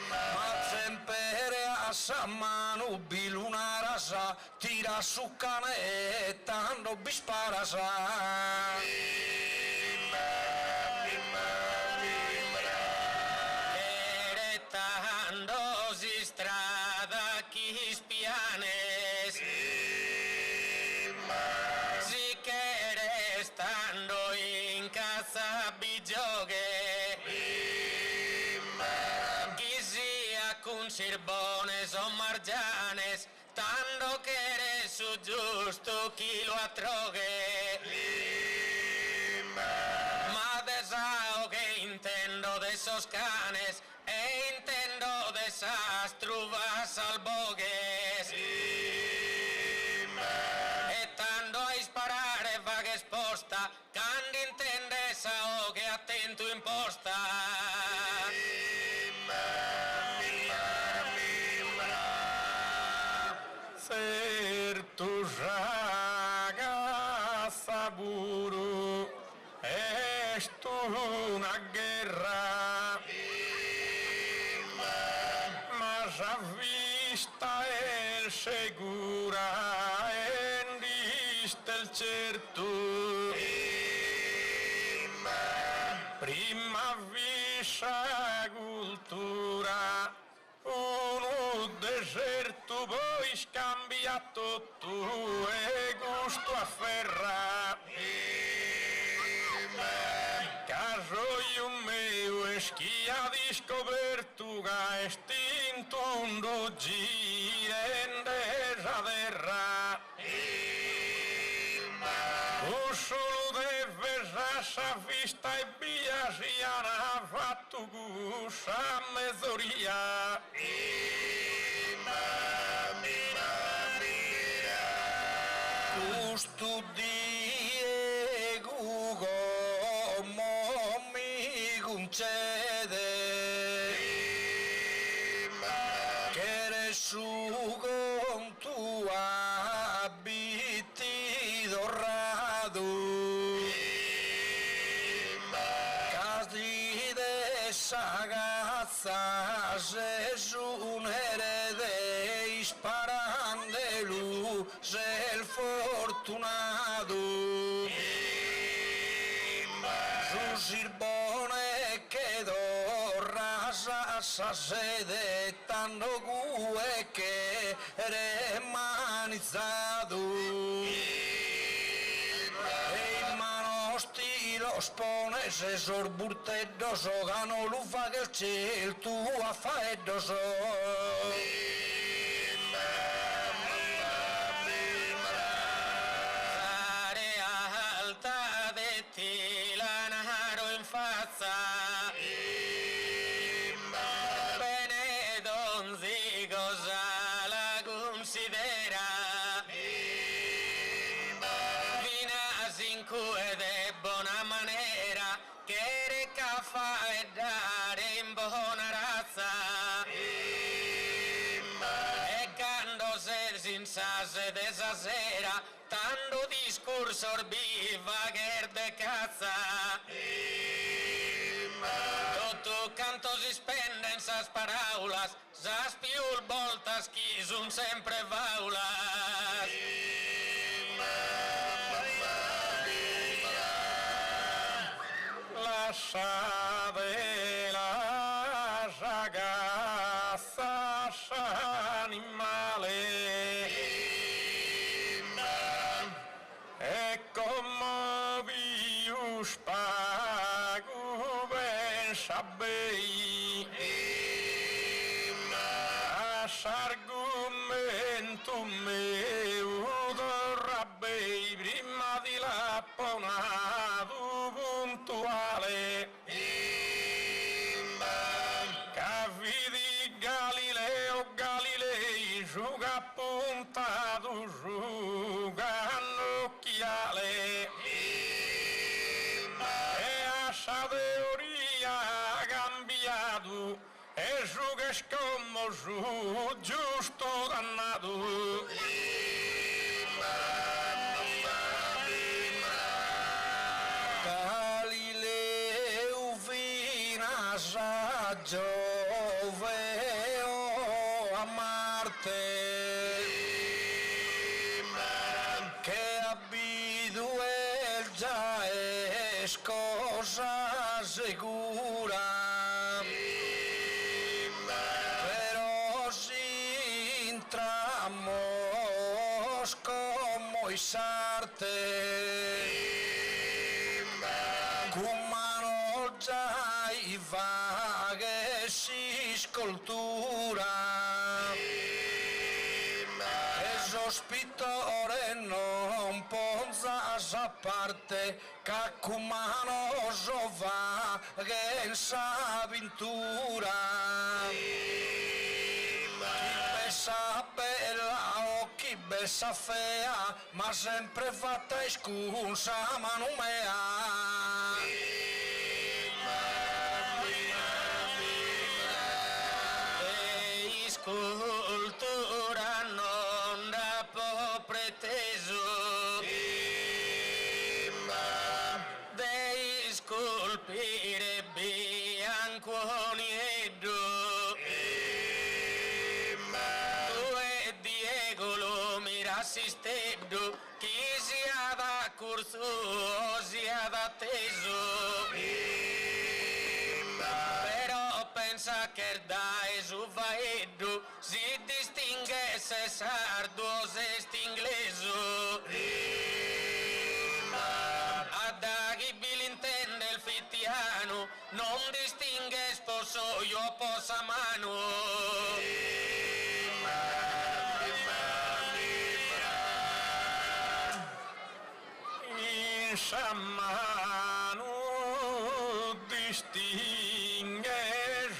Ma sempre a sa mano una rasa, tira su canetta, non vi spara sa. Sirbones o margianes, tanto que eres su justo kilo a trogue. Ma desao que intendo de esos canes, e intendo de esas truvas albogues. E tanto a disparar e vague esposta, candi intende esa o que attento imposta. Tu ragazza buru, es tu una guerra, ma già vista e segura, e diste il certo, prima vista cultura, uno deserto poi scambiato tu e gusto a ferra. Caso io mio e schia di scopertuga estinto un gire in desa terra. O solo deve sa vista e via siana fatto gusa a mezzoria. Gusto Diego come mi concede che nessuno con tu abiti dorado casi de sagazza se un erede isparande luz el fortunato su sirbone che rasa sa sede tanto gue che remanizzato e in mano stilo spone se sorburteddo so gano lufa che il ciel tu affeddo so. De esa sera, tanto discurso orbiva guer de cazza. Tutto canto si spende in sas paraulas, sas più voltas chi son sempre vaulas. Lasciate la ragazza animale. Spago pensa bei argomento meu dorrabei prima di l'apponato puntuale cavi di Galileo Galilei giuga puntato giuga occhiale Sadeo scommo su, giusto dannato. Galileo fina sa Giove a Marte, che abitue già è cosa sicura, però si intramos como i sarte. Cumano già i vaghe si scoltura, e sospitore non ponza a parte, che cumano so va che in sa pintura. Chi bessa bella o chi bessa fea, ma sempre fatta scusa mano mea. E scultura non da po' preteso, dei scolpire bianco niedro, tu e Diego lo mirassistedo, chi sia da corso o sia da teso, però pensa che da esuvaedo si distingue se sardo se stingleso. Adaghi bilintende il fittiano, non distingue sposo io posa mano. In Sammano distingue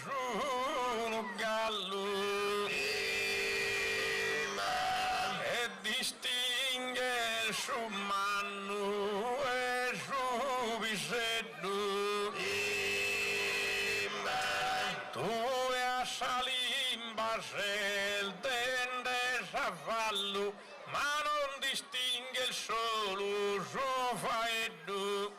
su gallo e distingue su mannu e su viseddu. Tu e a salimba se il dente s'avvallo, ma non distingue il solo su faeddu.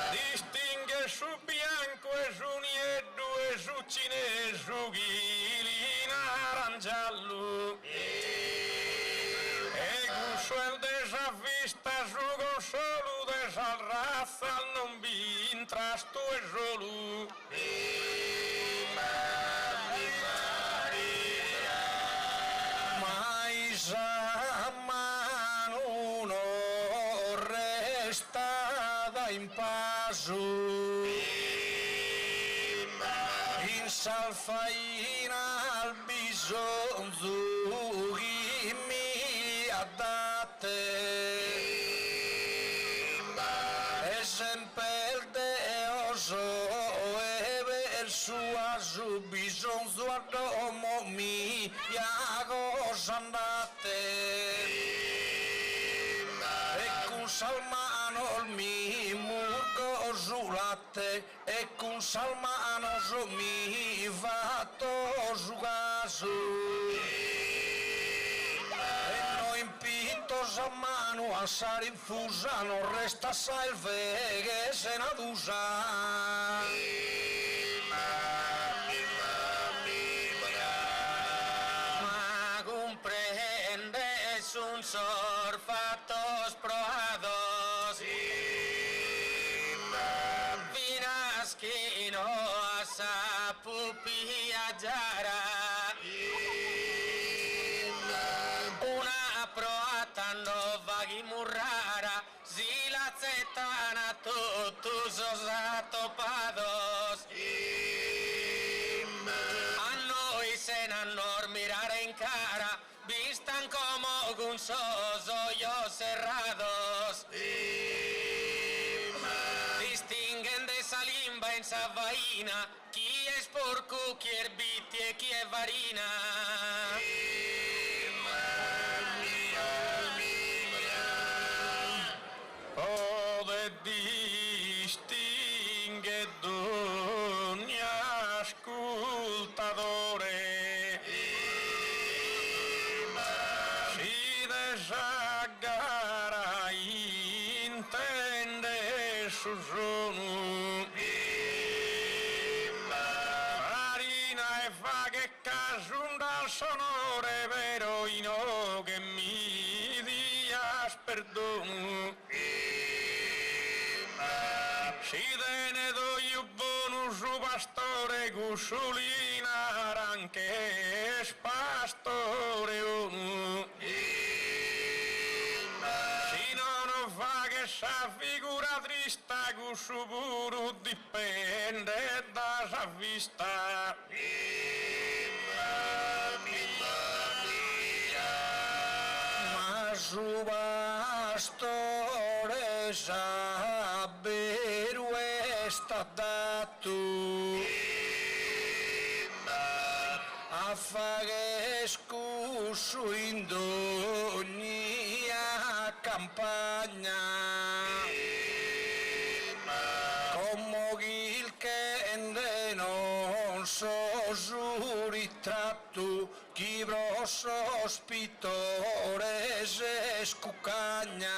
Distingue su bianco e su nieddu e su cinese su ghilina arangiallo. E consuel desavvista su consolo desal razza non bintrasto e solo. Mai sa mano non resta in passo, in salfaina al bisogno chi mi adatte, e sempre il deoso e verso a su bisogno a domo mi cosa andate, e con salmano il mi murgo su latte, e con salmano su mi fatto su caso, e noi impinto a mano a sare infusa non resta salve che se n'adusa. Ma comprende un sorfatos proados, vinaschino a sa pupia giara, una proata no vaghi murrara, si la zetana totus osato pados. A noi se n'annor mirare in cara, vistan como gunsoso yo cerrados. Distinguen de salimba en sa vaina, chi es porco, chi es biti e chi è varina. Ode distingue doniascu sa gara intende su sono farina e fa che caso dal sonore vero ino che mi dia perdono si ne do io buono su pastore cusulina anche pastore uno si non fa che sa figura trista cusu puro dipende da sa vista ma su pastore sa vero è stato a fare scuso in ogni campagna come il che non so su ritratto chi grosso spittore se scuccagna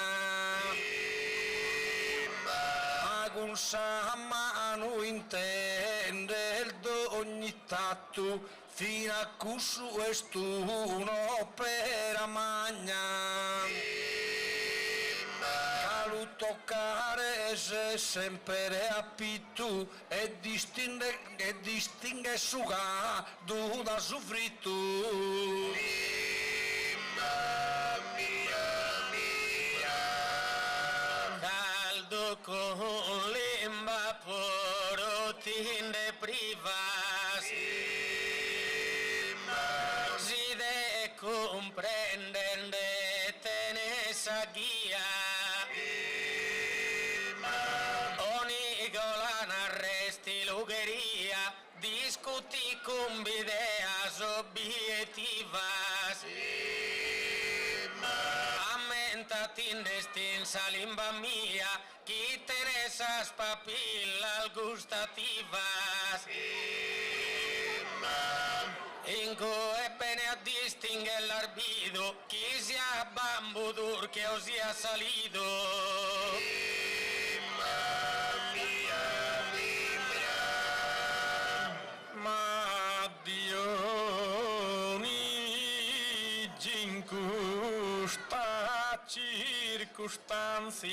ma con sa mano intende il ogni tatto fino a cusso estuno per magna calu toccare se sempre a pittu e distingue suga da soffritto caldo con limba porotin de privas si de comprenden de tenesa guía ogni golana resti lugheria discuti con ideas objetivas aumentatin destinsa limba mia chi tenesas papillas gustativas Inco è bene a distinguere l'arbido chi sia bambudur che o sia salido ma Dio ni in questa circostanza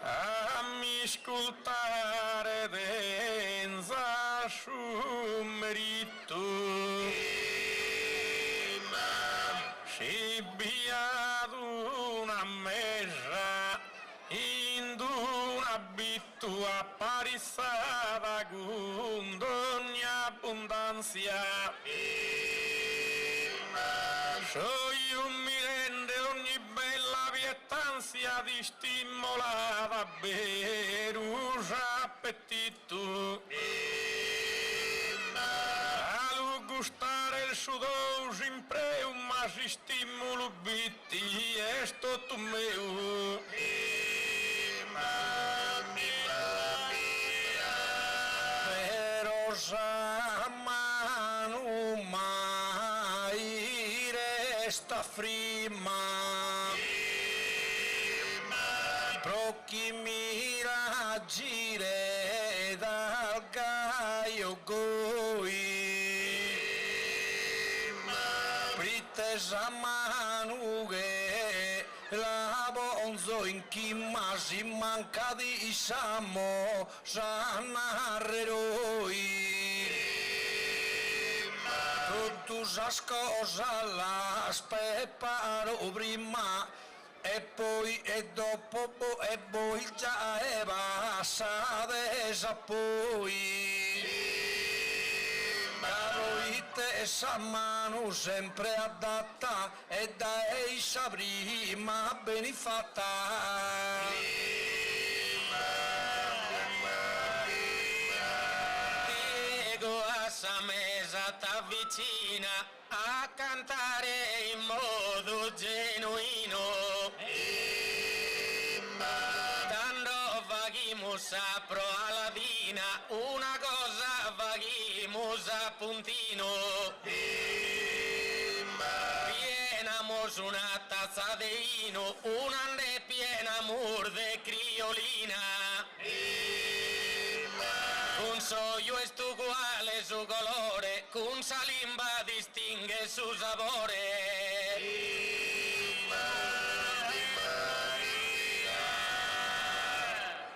a mi ascoltare denza su merito si biado una mesa in una bitu apparissata con ogni abbondanza soy un mirende ogni bella pietanza di stimolata berusa appetito a gustare il sudo sempre un ma si stimolo bitti e sto tu meu però sa mano mai resta frima pro chi mira gire dal gaio goi pritesa mano che la bonzo in chi ma si manca di samo sanarreroi tutte cose las preparo prima e poi e dopo e poi già è passata poi caroite sa mano sempre adatta e da essa prima ben fatta Diego a sa mesa t'avvicina a cantare in modo genuino dando vaghimus a pro Aladina una cosa vaghimus a puntino Leino, una ne piena amor de criolina. Un soio es tu quale su colore, con salimba distingue su sapore.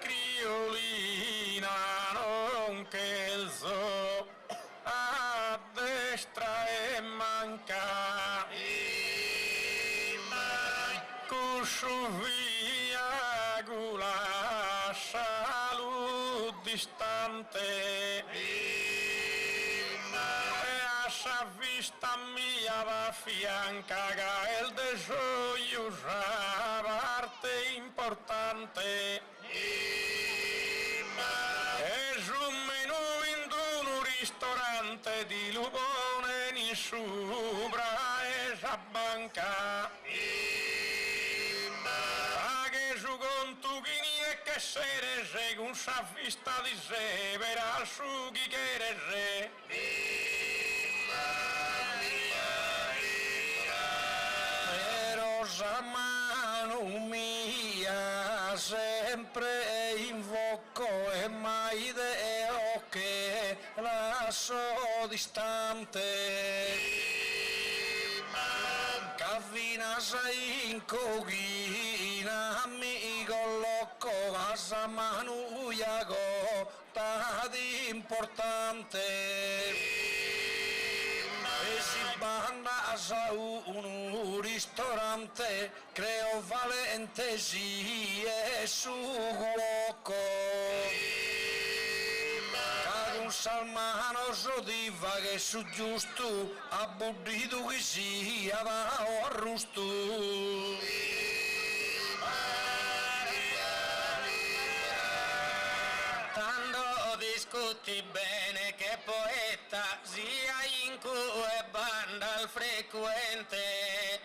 Criolina non che il so a destra e manca cuscio via gulascia lu distante e a vista mia va fianca che il desoio già parte importante. Es un menù in un ristorante di Lupone in sopra e a banca. Pague su contuchini e che sere se con sa vista di sé per al su chi chiede se. Però sa mano mia sempre invoco e mai deo che la so distante. Cavina sei in cochina mi colloco a sa mano iago di importante. E si banda a un ristorante, creo valentesie su cuoco. Ad un salmano sodiva che su giusto, abbuddito che sia da o arrusto. Tanto discuti bene che poeta sia in cui e banda al frequente.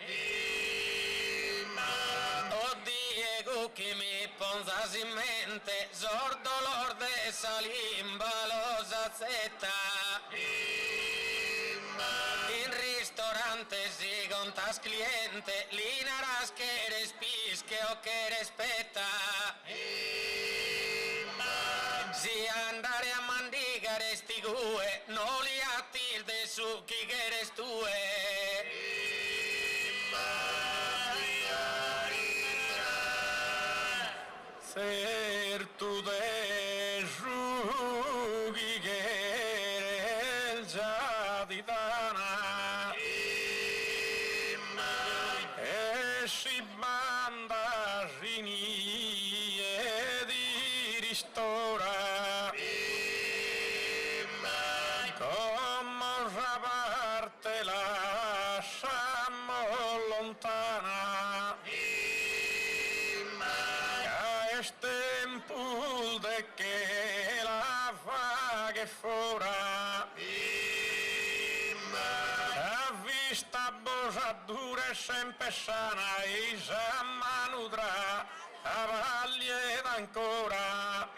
O Diego che mi ponza in mente, sordo lorde salimba lo zazzetta. In ristorante si contas cliente, linaras che respische o che rispetta. Si andare a mandigare sti gue, non li attir de su chi che eres tue. Ser tu de su chi che el già di dana e si banda rinie di ristora come sa parte lasciamo lontana es tempo de che la fa che fora a vista bosadura è sempre sana e sa manudra a vaglie d'ancora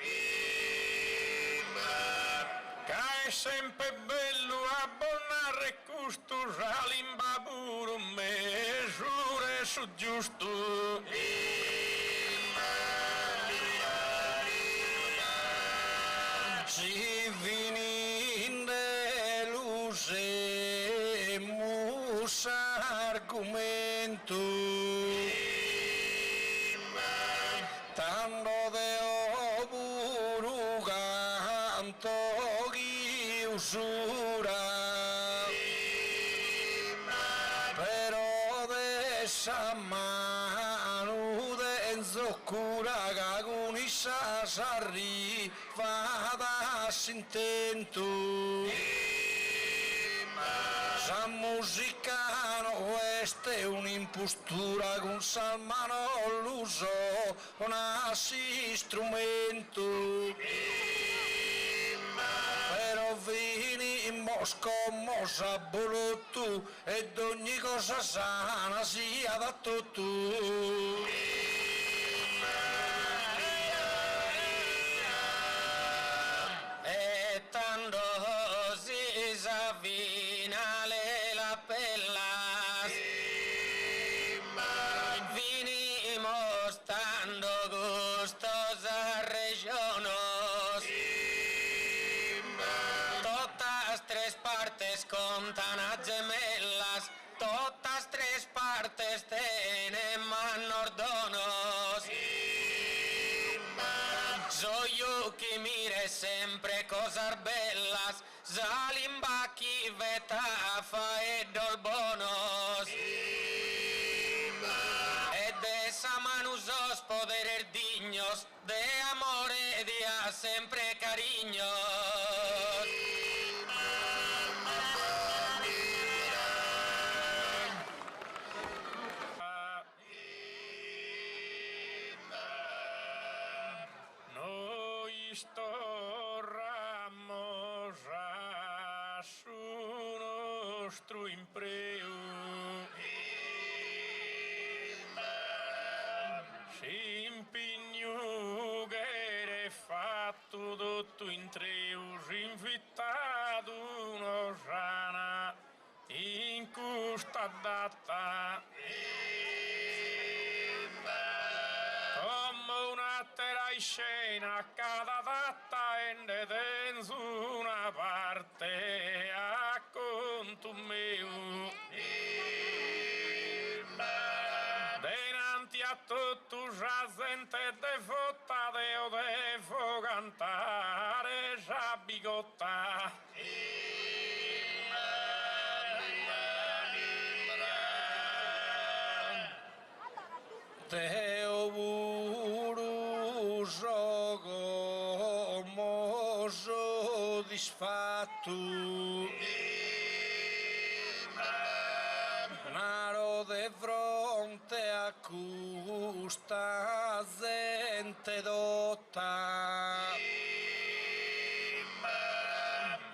che è sempre bello abbonare custo salimbaburo mesure su giusto. Si vininde luce musa argomento tanto de oburu canto chi usura però de sa mano de zoccura che con issa s'arriva da s'intento. Sa musica no questa è un'impostura con salmano l'uso una si strumento. Però vini in Mosco mosa bolotto ed ogni cosa sana si adatto tu. E tanto si s'avvina la pella es contan a gemelas, todas tres partes tienen manordonos. Soy yo que mire sempre cosas bellas, Zalimbaki vetafa e dolbonos. E de esa manus os poderes dignos, de amore dia sempre cariños. Storramos a su nostro impreu. Si impegno che era fatto tutto in treus, invitato una rana in questa data. Come una terra scena cada data ende denso una parte a conto mio. Denanti a tutto già gente devota deo devo cantare già bigotta. Deo buru gioco mo soddisfatto. Naro de fronte a questa gente dotta.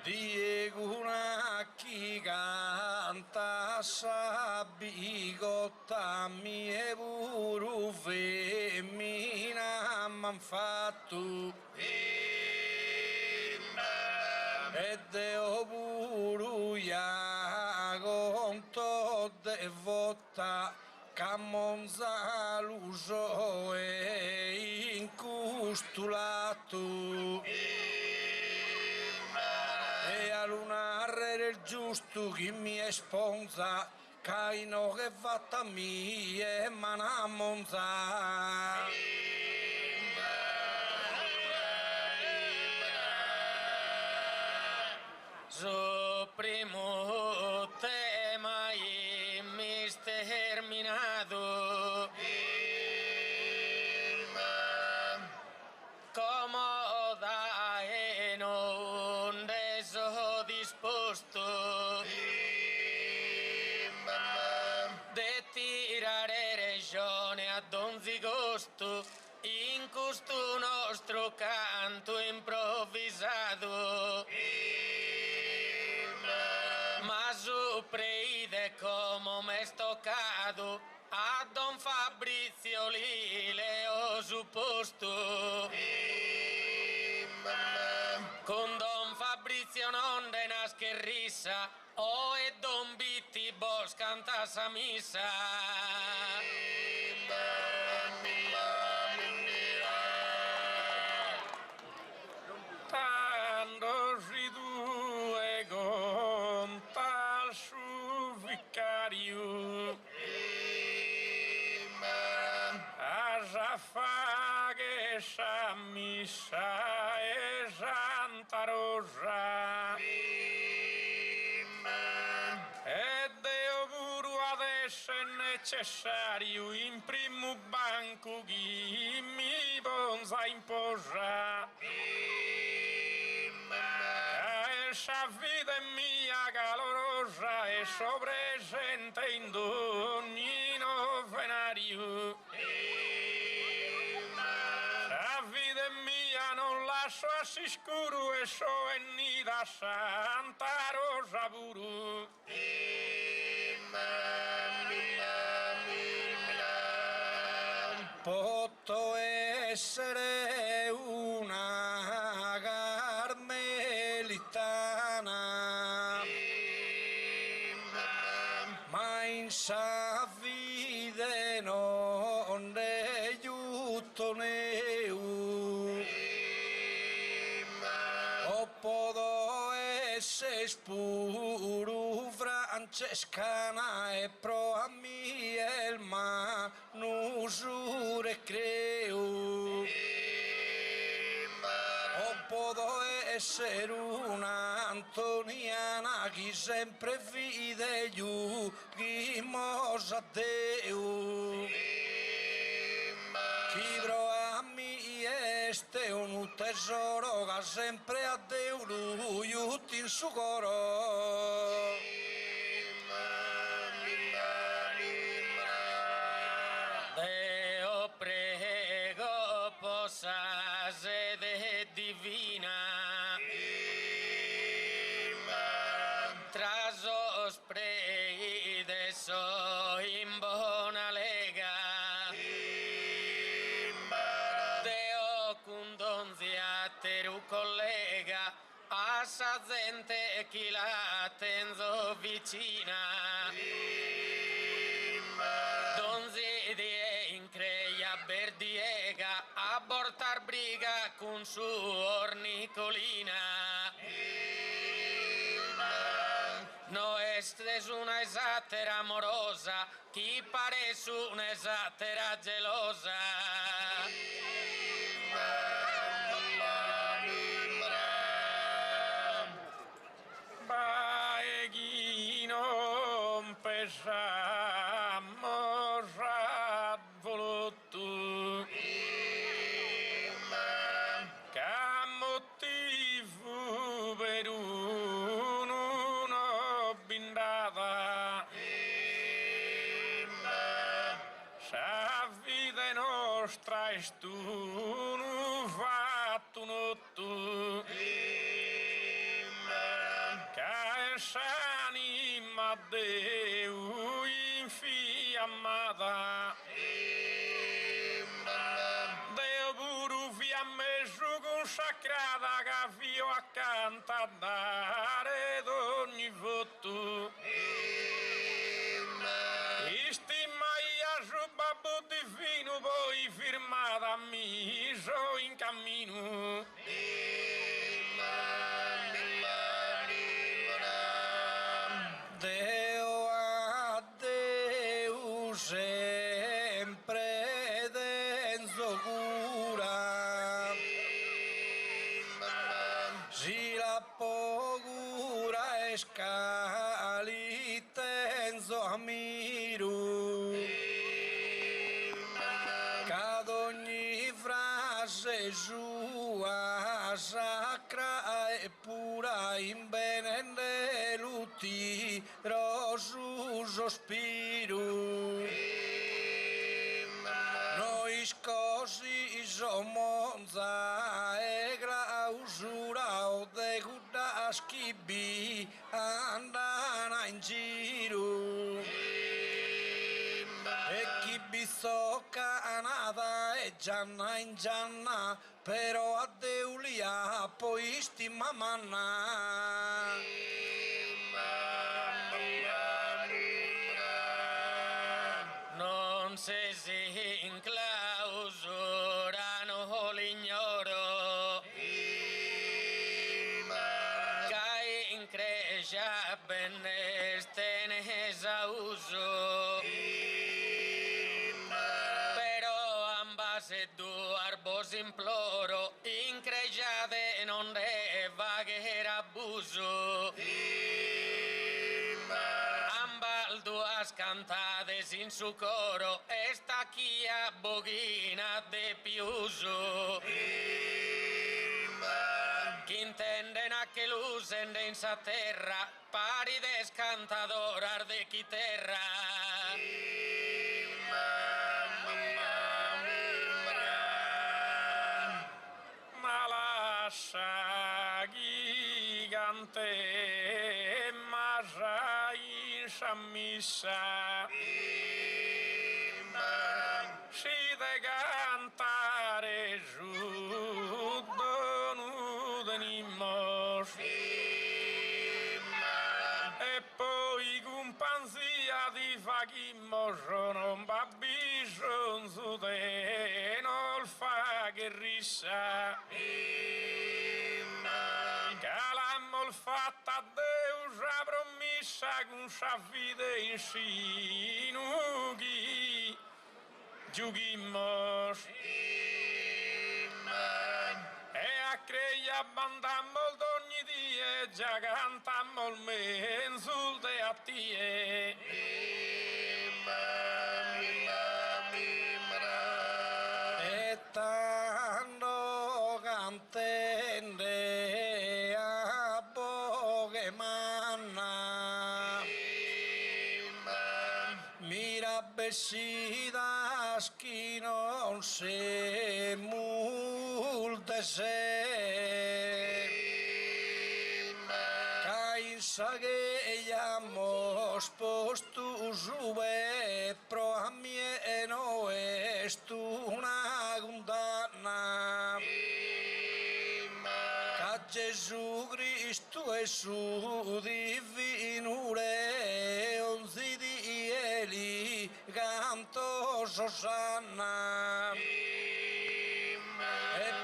Diego una chi canta sa bigotta mie buru femmina m'han fatto. E deo buru ya conto devota Camonza l'uso e incustulato. E a lunare il giusto chi mi esponza caino che fatta mia manamonza. Su primo tema y misterminado. Como da en un deso disposto de tirare regione a donzigosto in questo nostro canto improvvisato. Ma sorprende come m'è stoccato a Don Fabrizio Lile ho supposto. Con Don Fabrizio non de nasche rissa, o e Don Bitti Bos canta sa missa. Tanto si due conta su vicario. A Raffa che sa missa e Santa Rosa. E Deo puru adesso è necessario in primo banco chi mi ponza in posa. Essa vita è mia calorosa e so presente in ogni novenario. La vita è mia non lascio assi scuro e so venita Santa Rosa puru. Potto essere una carmelitana, ma in sa vide non ne aiuto neu. O podo esse spuru francescana e pro a miel ma nusure creu. O può essere una Antoniana che sempre vide gli mosa Deu. Chi a mi este un tesoro che sempre a Deu lui in suo coro. Deo prego possa sede divina tras os prei de so in bona lega Deo cundonzia teru collega a sa gente chi la tenzo vicina donzi die in creia berdiega a portar briga con su ornicolina no estes una esatera amorosa chi pare su un'esatera gelosa Baeghino pesamo rat voluttu ca motivo per uno bindata sa vita nostra è tu fatto nottu s'anima Deu infiammata Deu puru fiamme su consacrata che fio accanto a dare d'ogni voto istimmaia su babbo divino poi firmata miso in cammino Deo a Deu sempre denzo cura si la pogura e scali tenzo amiru c'ad ogni frase sua sacra e pura in bene lutti rosu sospiru noi scosi somonza e clausura o de guda schibi andana in giro e chi bisocca anata e gianna in gianna però a Deulia poi stima manna non se si inclausurano l'ignoro che in crescia beneste ne esauso però ambase du arbos imploro in cresciate non deva che abuso duas cantades in su coro esta chia boghina de piuso chi intenden a che lusende in sa terra pari des cantadorar de chitarra ma lascia gigante ma missa si de cantare giù donimos e poi con panzia di fachimmo non va bisogno de non fa che rissa calammo vol fatta a Deus a promessa con sa vita in sinughi giughimos e a creia bandammo ogni dia già cantammo il menzul de a tie e tanto cantende a poche manna mira besidas chi non se multe se cainsa che iamos postu sube pro a mie no est una condanna ca Gesù Cristo e su divinure onzi di Eli canto Sosanna e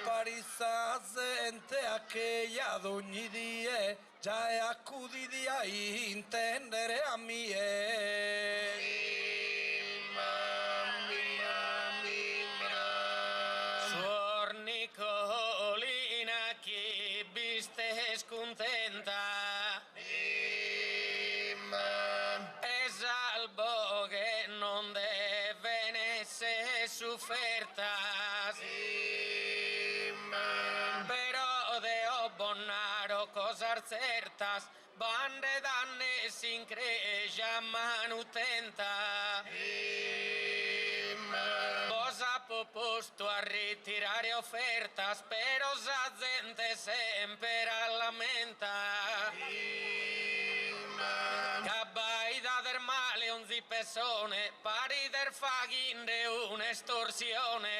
parizza gente a che ad ogni die già è accuditi a intendere a mie Suor Nicolina chi viste scontenta e salvo che non deve essere sofferta però de bonaro cosas certas bande danne sin creja manutenta vos ha proposto a ritirare offertas però sa gente sempre lamenta Cabaida del male un zippesone pari del faghin de un'estorsione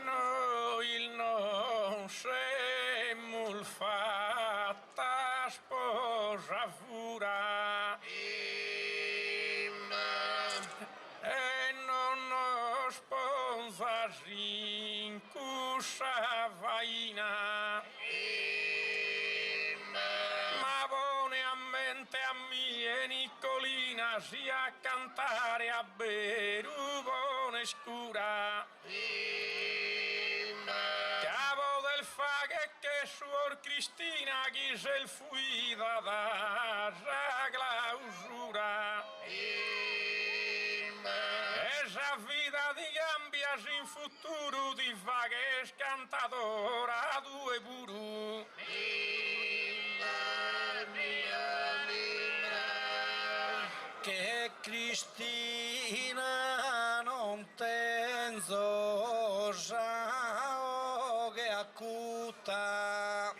noi non siamo fatta sposa fura e non nos sposas in cussa vaina ma buone a mente a mie Nicolina sia a cantare a berubone scura Cabo del faghe che suor Cristina chi se il fuida da clausura esa vida di cambias in futuro di faghe scantadora due puru che Cristina non tenzo sa che accuta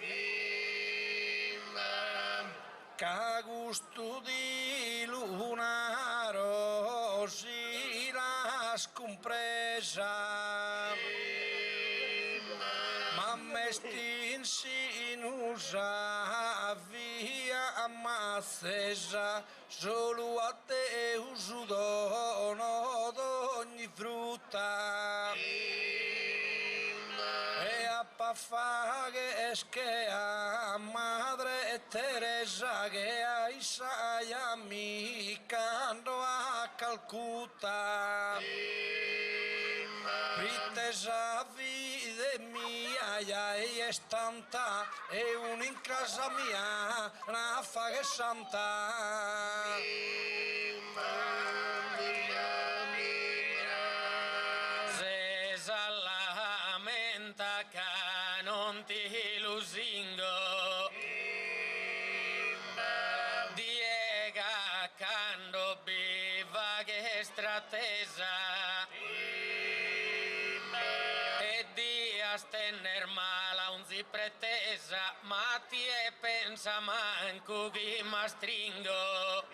ca gusto di lunaro si la scompresa ma mestin si nusa via ammazzesa solo a Deus dono d'ogni frutta e a papà che esche a madre Teresa che a Isaia mi canto a Calcutta Ritesa vide mia ja è stanta e un in casa mia una faghe santa se lamenta che non ti lusingo diega cando biva che stratesa e di astener mala un zi pretesa ma ti e pensa manco chi ma stringo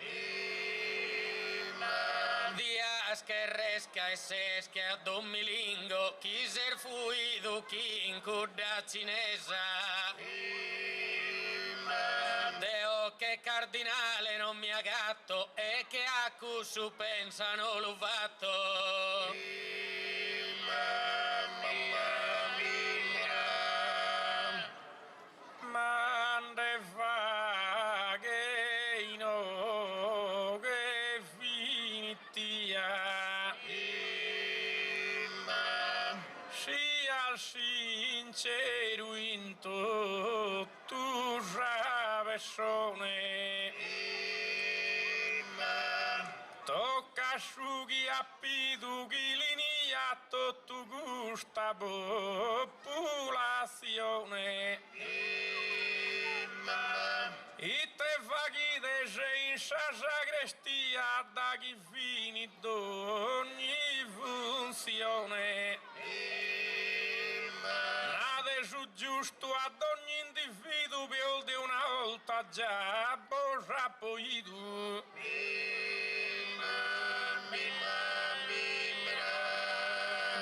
dias che resca e sesche a dommilingo chi ser fuido chi in curda cinesa deo che cardinale non mi ha gatto e che a cusu pensano l'ho fatto al sincero in tutto ravessone. Tocca asciughi a pidu ghilini a tutto gusta popolazione. I te vaghi de gente sagrestia da chi fini d'ogni funzione. Nade su giusto ad ogni individuo più di una volta già borra poi tu.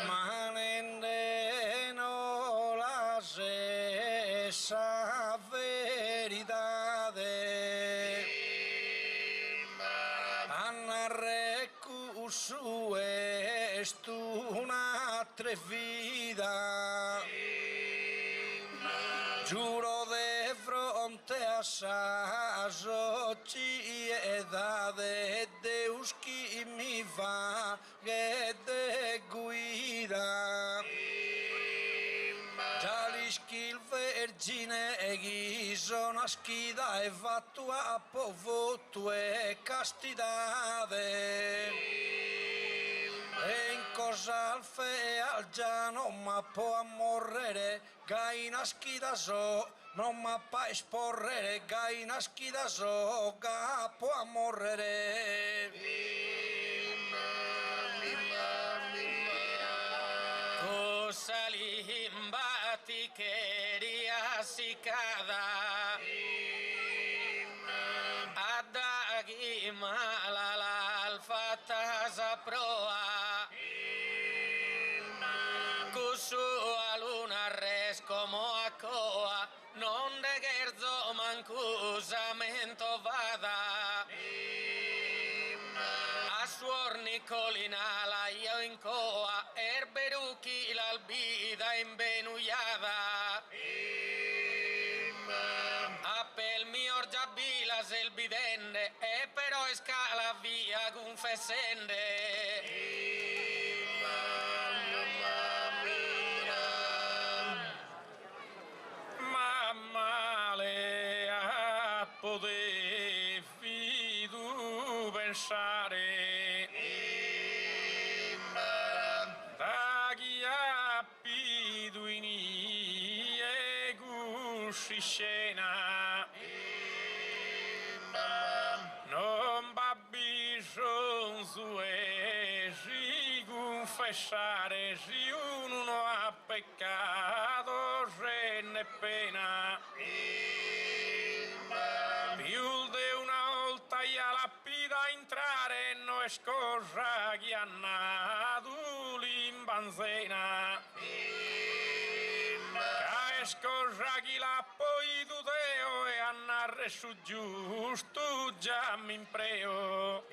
Manende no la stessa verità su esto una atrevida. Giuro de fronte a esa sociedad de Deus que mi va que te cuida. Gialischi vergine e ghiso nascida e fattua a povo tue castidade. E in cosa al fe al già non ma può morrere, gai nascida so, non ma pa esporrere, gai nascida so, ga può morrere. Cosa limbati quería sicada adagi mala l'alfata proa cusu aluna res como a coa non de gerzo mancusamente vada a suor Nicolinala io in coa erberuchi l'albida imbenuiada appel mio giabila selbidende e però scala via confessende mamma le a poter fidu pensare da chi ha pidu in e gusci scena non va bisogno su e si confessare si uno ha peccato se ne pena più di una volta io la pida entrare non è cosa che ha nato l'imbanzena che è cosa che l'ha poi tuteo e a narre su giusto già mi impreo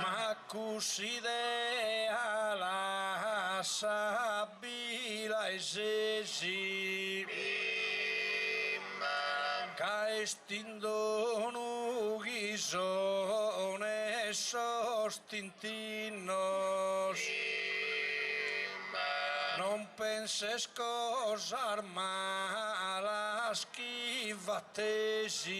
Ma così de alla sabila e sesi che estindono ghisone sostintinos non penses cosa mala schivatesi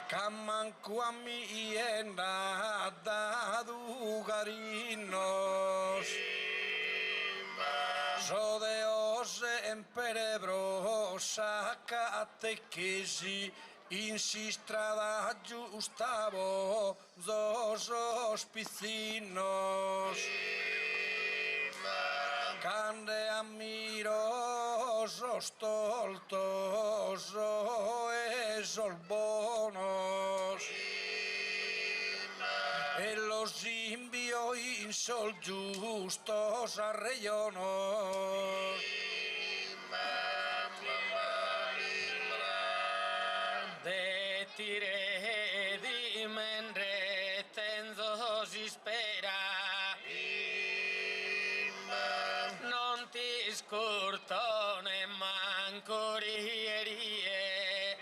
che manco a mi è nada dugarinos so de ose en perebrosa catechesi insistrada giustavo dos hospicinos cande amiros stoltos e solbonos e los invio in sol justos a rellonos de tire di mendre tenzo si spera non ti scurtone manco rierie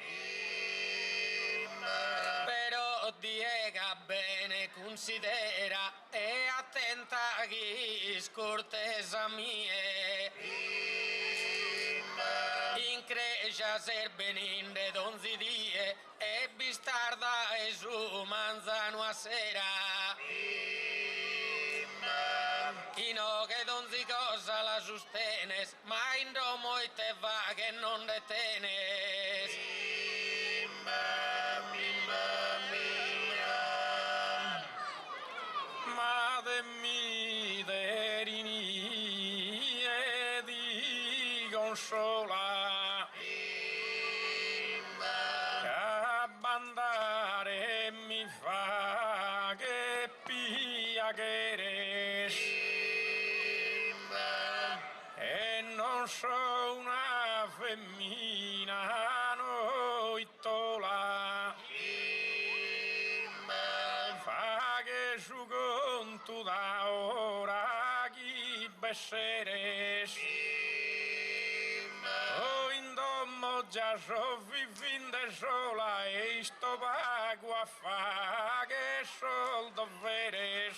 però diega bene considera e attenta chi scortesa mie. Increcia ser beninde donzi die e bistarda e su manzano a sera. Ino che donzi cosa la sostenes, ma in domo e te va che non detenes. Ma de mi derini e di consola che abbandare mi fa che pia che res e non so una femmina noittola fa che su conto da ora chi besseres o in domo già so vivinde sola e sto pago a fa che sol doveres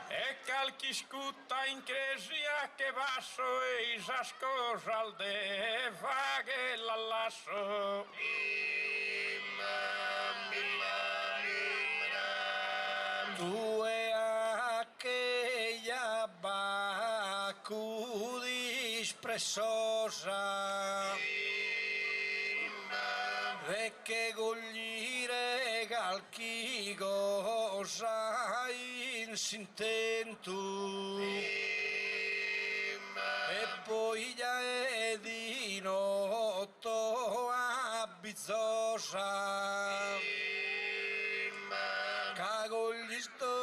e calchi scutta in cresia che passo e isas cosa al de fa che la lasso. Tu e aquella bacu dispresosa e che cogliere calchi cosa insintento e poi già è di notte abbizzosa cagogli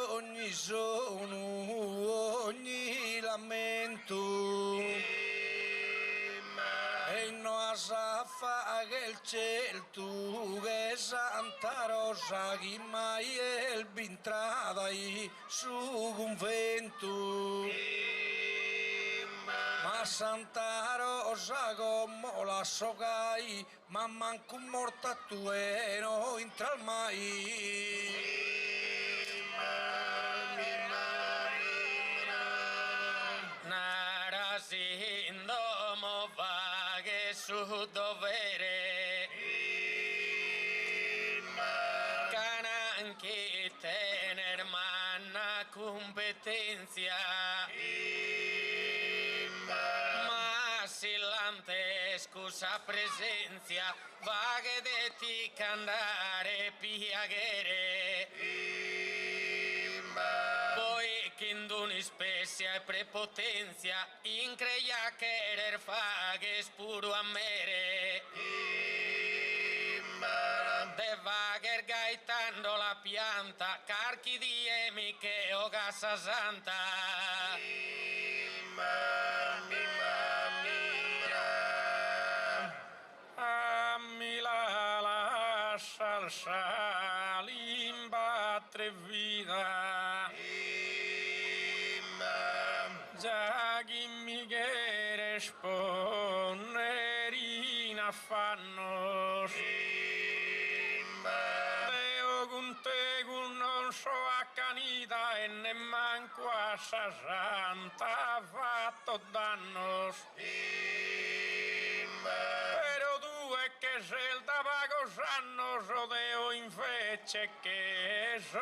ogni sono ogni lamento e non sa fa che il cielo tu che Santa Rosa chi mai è il bintrada su convento ma Santa Rosa come la socai ma manco morta tu e non entra mai. Narasindomo va che su dovere cananchi tener manna competenza ma sillante scusa presenza va che detti candare piaghere poi che induni spessia e prepotenzia increia querer fa che spuro a mere de vager gaitando la pianta carchi di emi che o casa santa Ammi la salsa limba vida già chi mi che risponderina fanno Deo con te non so accanita e nemmanco a sa santa ha fatto danno però tu è che se il tabaco sanno so Deo invece che so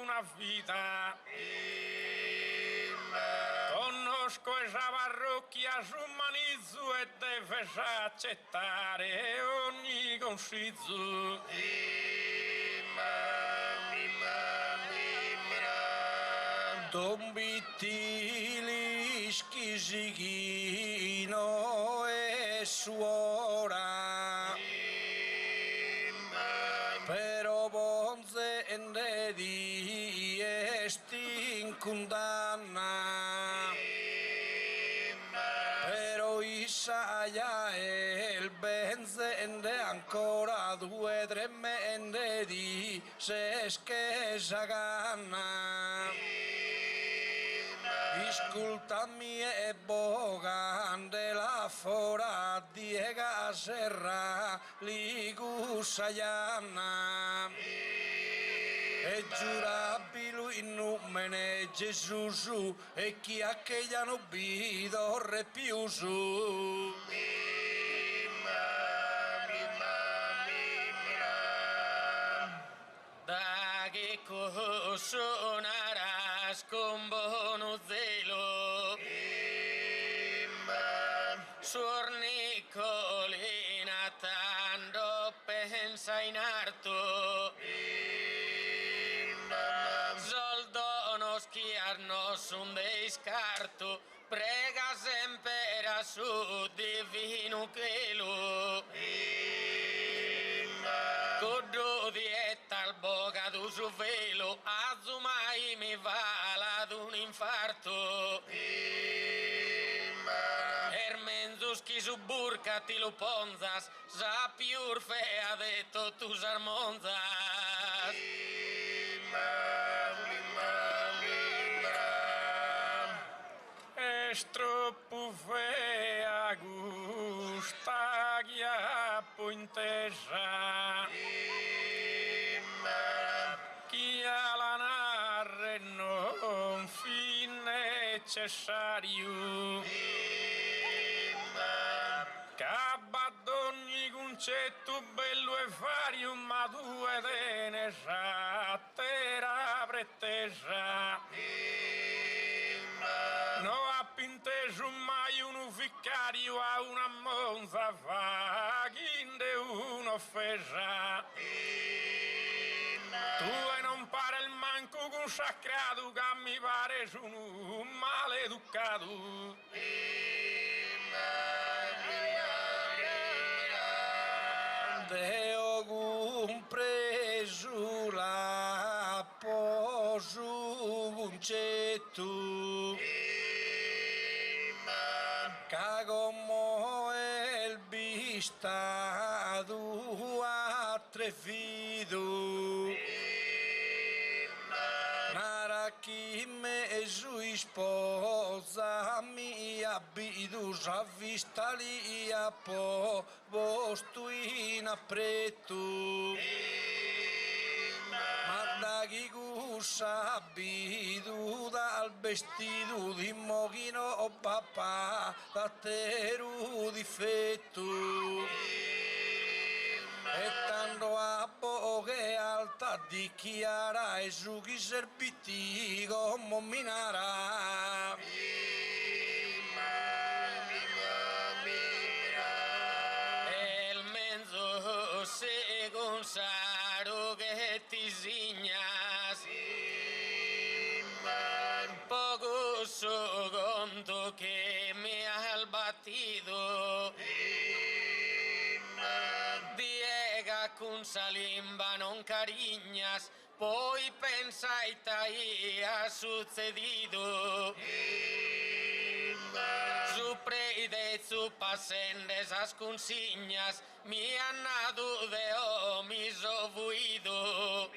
una vita conosco esa parrocchia su manizzo e deve accettare ogni consiglio Tombiti schisichino e suora però bonze e di esti in condanna però Isaia e il benzende ancora 2 o 3 mende di se schesa canna Ascoltami e bogande la fora diega serra li gusayana e giurabi lui in nome Gesù su, e chi a che gli hanno bido re più su. Da che suonarás con buono zelo, Suor Nicolina tanto pensa in arto, soldo no schiarnos un descarto, prega sempre a su divino chelo. Codo dieta al boca du su velo, azumai mi va ad un infarto. Hermenzuski su burca ti lo ponzas, sa piur fea detto tus armonzas. Es troppo fea gusta ghiappo in terra, chi ha la narre non fin necessario, c'abbadogni concetto bello e vario, ma due dene terra pretesa. No ha pinteso mai un vicario a una monza vaghinde un'offesa. Tu e non pare il manco consacrato che mi pare un maleducato. Deo compreso la posu concetto, cagomo el bistado atrevido, nara chi me su sposa mi abbido a vista lì a po' posto in appretto, ma da chi gussa abbido dal vestito di mochino o papà da teru difetto, e tanto a poche alta dichiara e su chi serviti come minara. El menzo se gonzaro che ti signas, poco so conto che mi ha battido, diega con salimba non cariñas, poi pensai tai ha sucedido. Su preide, su pasende, esas consignas, mi han dado de mis ovuido.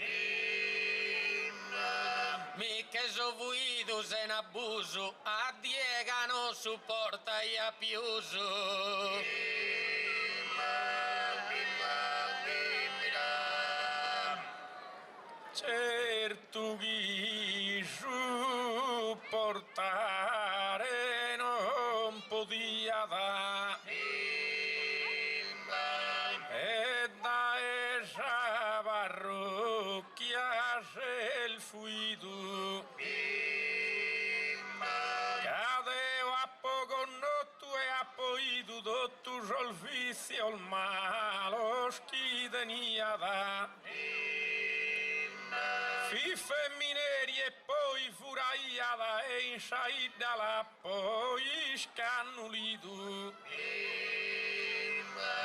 Mi che ovuidos en abuso, a diega no soporta y a piuso. Certo chi supportare non podia da, e da esa parrocchia se il fuido, cadeo a poco notto e a poi tutto sol vizio il malo chi tenia da. Fi femmineri e poi furaiada e insaida la poi scannulito.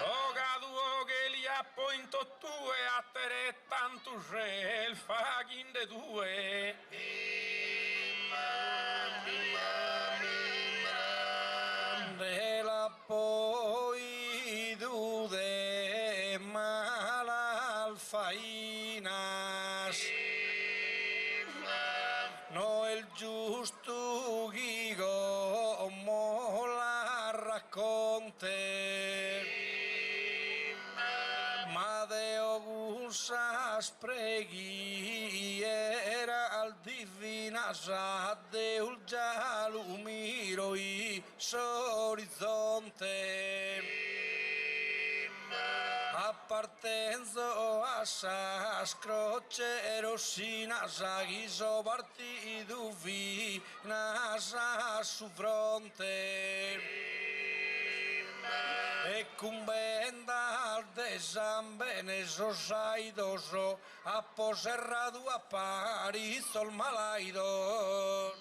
Ogadu che li ha poi in tottue a tere tanto il faghin de due. De la poi dude malalfainas, no el giusto ghigo mo la racconte, ma Deo gusa preghiera al divina sa Deul già lumiro i s'orizzonte appartenzo a sa scroce rossina sa ghiso partido vina sa su fronte e cumbenda al desambene sosaidoso apposerrado a París el malaido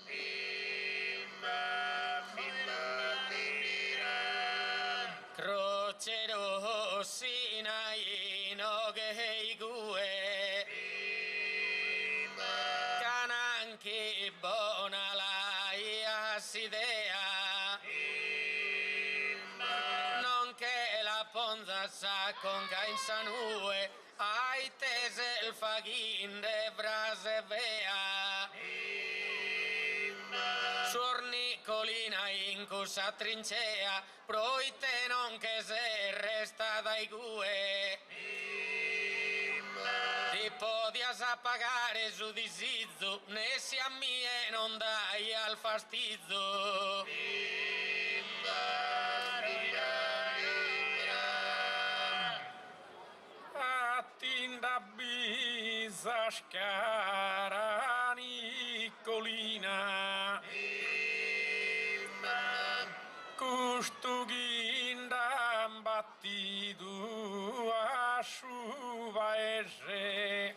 croce rossina ino che gue cananchi buona la idea nonché la ponza sa con in sanue ai tese il faghin de brase vea Sornicolina in cusa trincea proite non che se resta dai gue ti podias appagare su di sizzo ne si a mie non dai al fastizzo Attinda bisa scara Nicolina Custuginda battidu a suva esre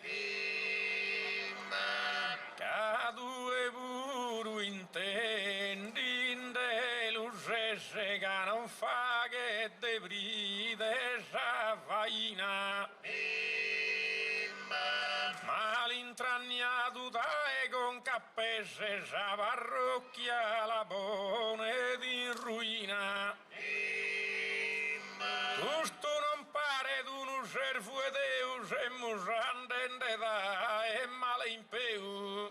Cadue buru intendinde l'usesse che non fa che de bride vaina Malintragnato dai con cappese sa parrocchia la bone di ruina Giusto non pare d'uno servo e Deus e musandende da e male in peu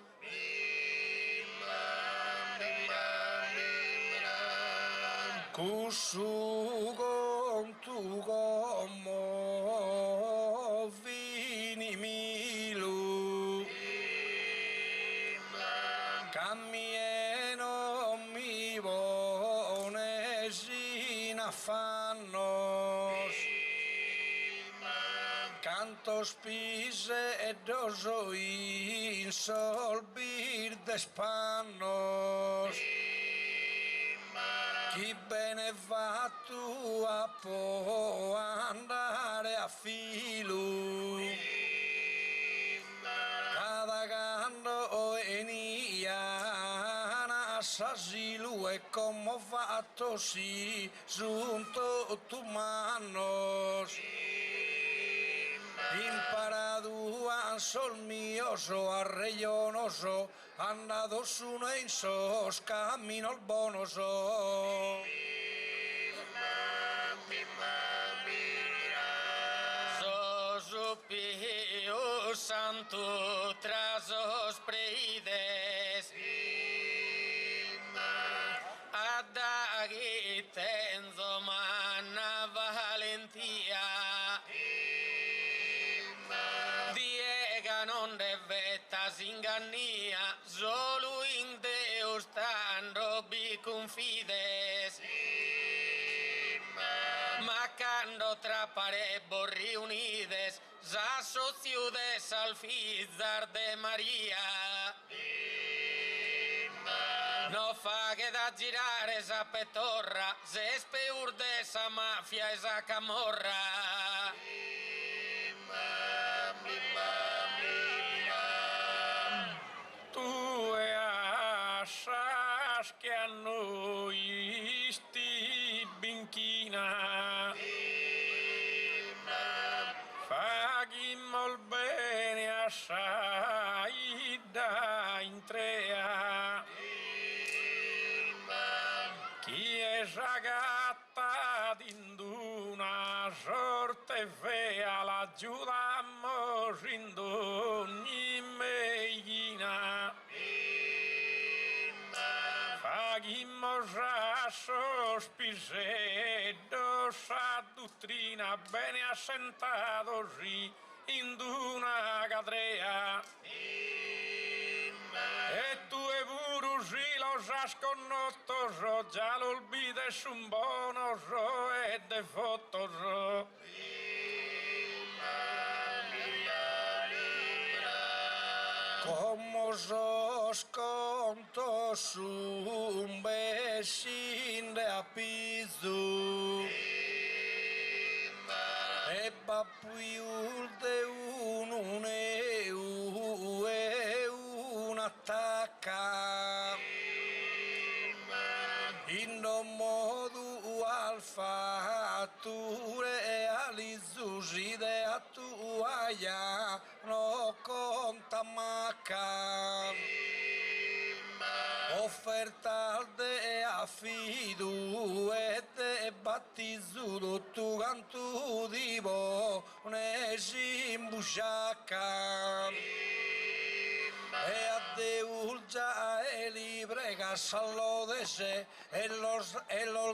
Cussu con tu como vini milu Cammieno mi bonesin affannos Canto spise e doso in solbir despannos Chi bene va tu a può andare a filo Cada canto enia s'asilu e come fatto si giunto tu manos Imparado a sol mioso, arreglionoso, andado su en sos caminos bonoso. Sosupio santo tras os preides Adaghi tenzo manna valentia Diega non devettas ingannia Solo in Deus stando bi confides Ma quando trappare borri unides S'associudes al fizzar de Maria No fa che da girare sa petorra Se speur sa mafia e sa camorra Tu e assas che a noi sti binchina Faghimmo il bene assai da intrea Chi è ragatta d'induna sorte vea la giudammo in ogni meglina Faghimmo raso spisedo sa dottrina bene assentato sì in una cadrea. E tu e pure si lo sasconnotto, già l'olbite su un buono e de foto. Como sos conto su un besin de apizu e bapuiul de un attacca in modo alfatture e alizusi de attuaia no conta macca offerta de affidu e de battizzuto tu cantu divo ne simbusciacca e a Deus già e li prega salodese e los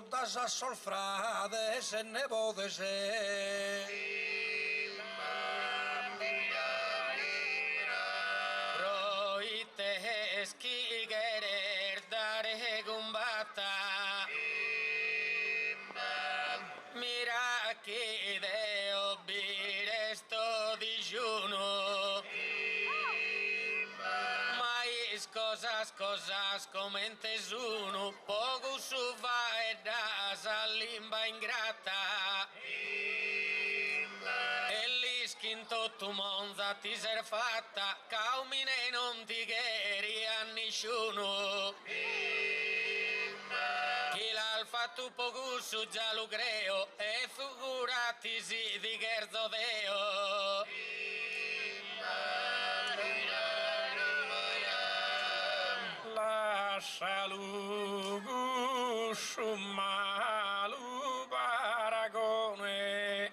das a solfrades e nebodese. Proites chi querer dare gumbata mira che deo bire sto digiuno mais cosas comentes uno poco su va e da limba ingrata e l'ischinto tu monza ti ser fatta caumine non ti chiedi a nessuno chi l'ha fatto poco su già lo creo e figurati si di scherzo deo Salugu malu paragone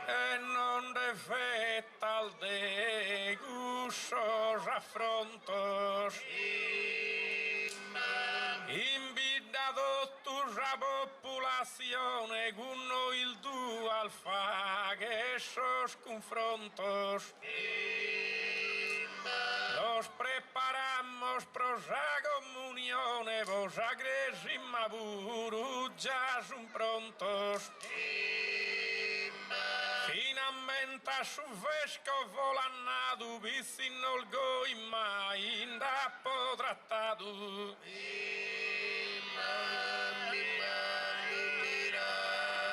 e non defetta al de gussos affrontos invidado tu la popolazione gunno il dual fa che esos confrontos los preparamos pros a comunione, vos agresima buru già son prontos. Finalmente su vescovo l'annadu, vicino il goima in dapo trattato.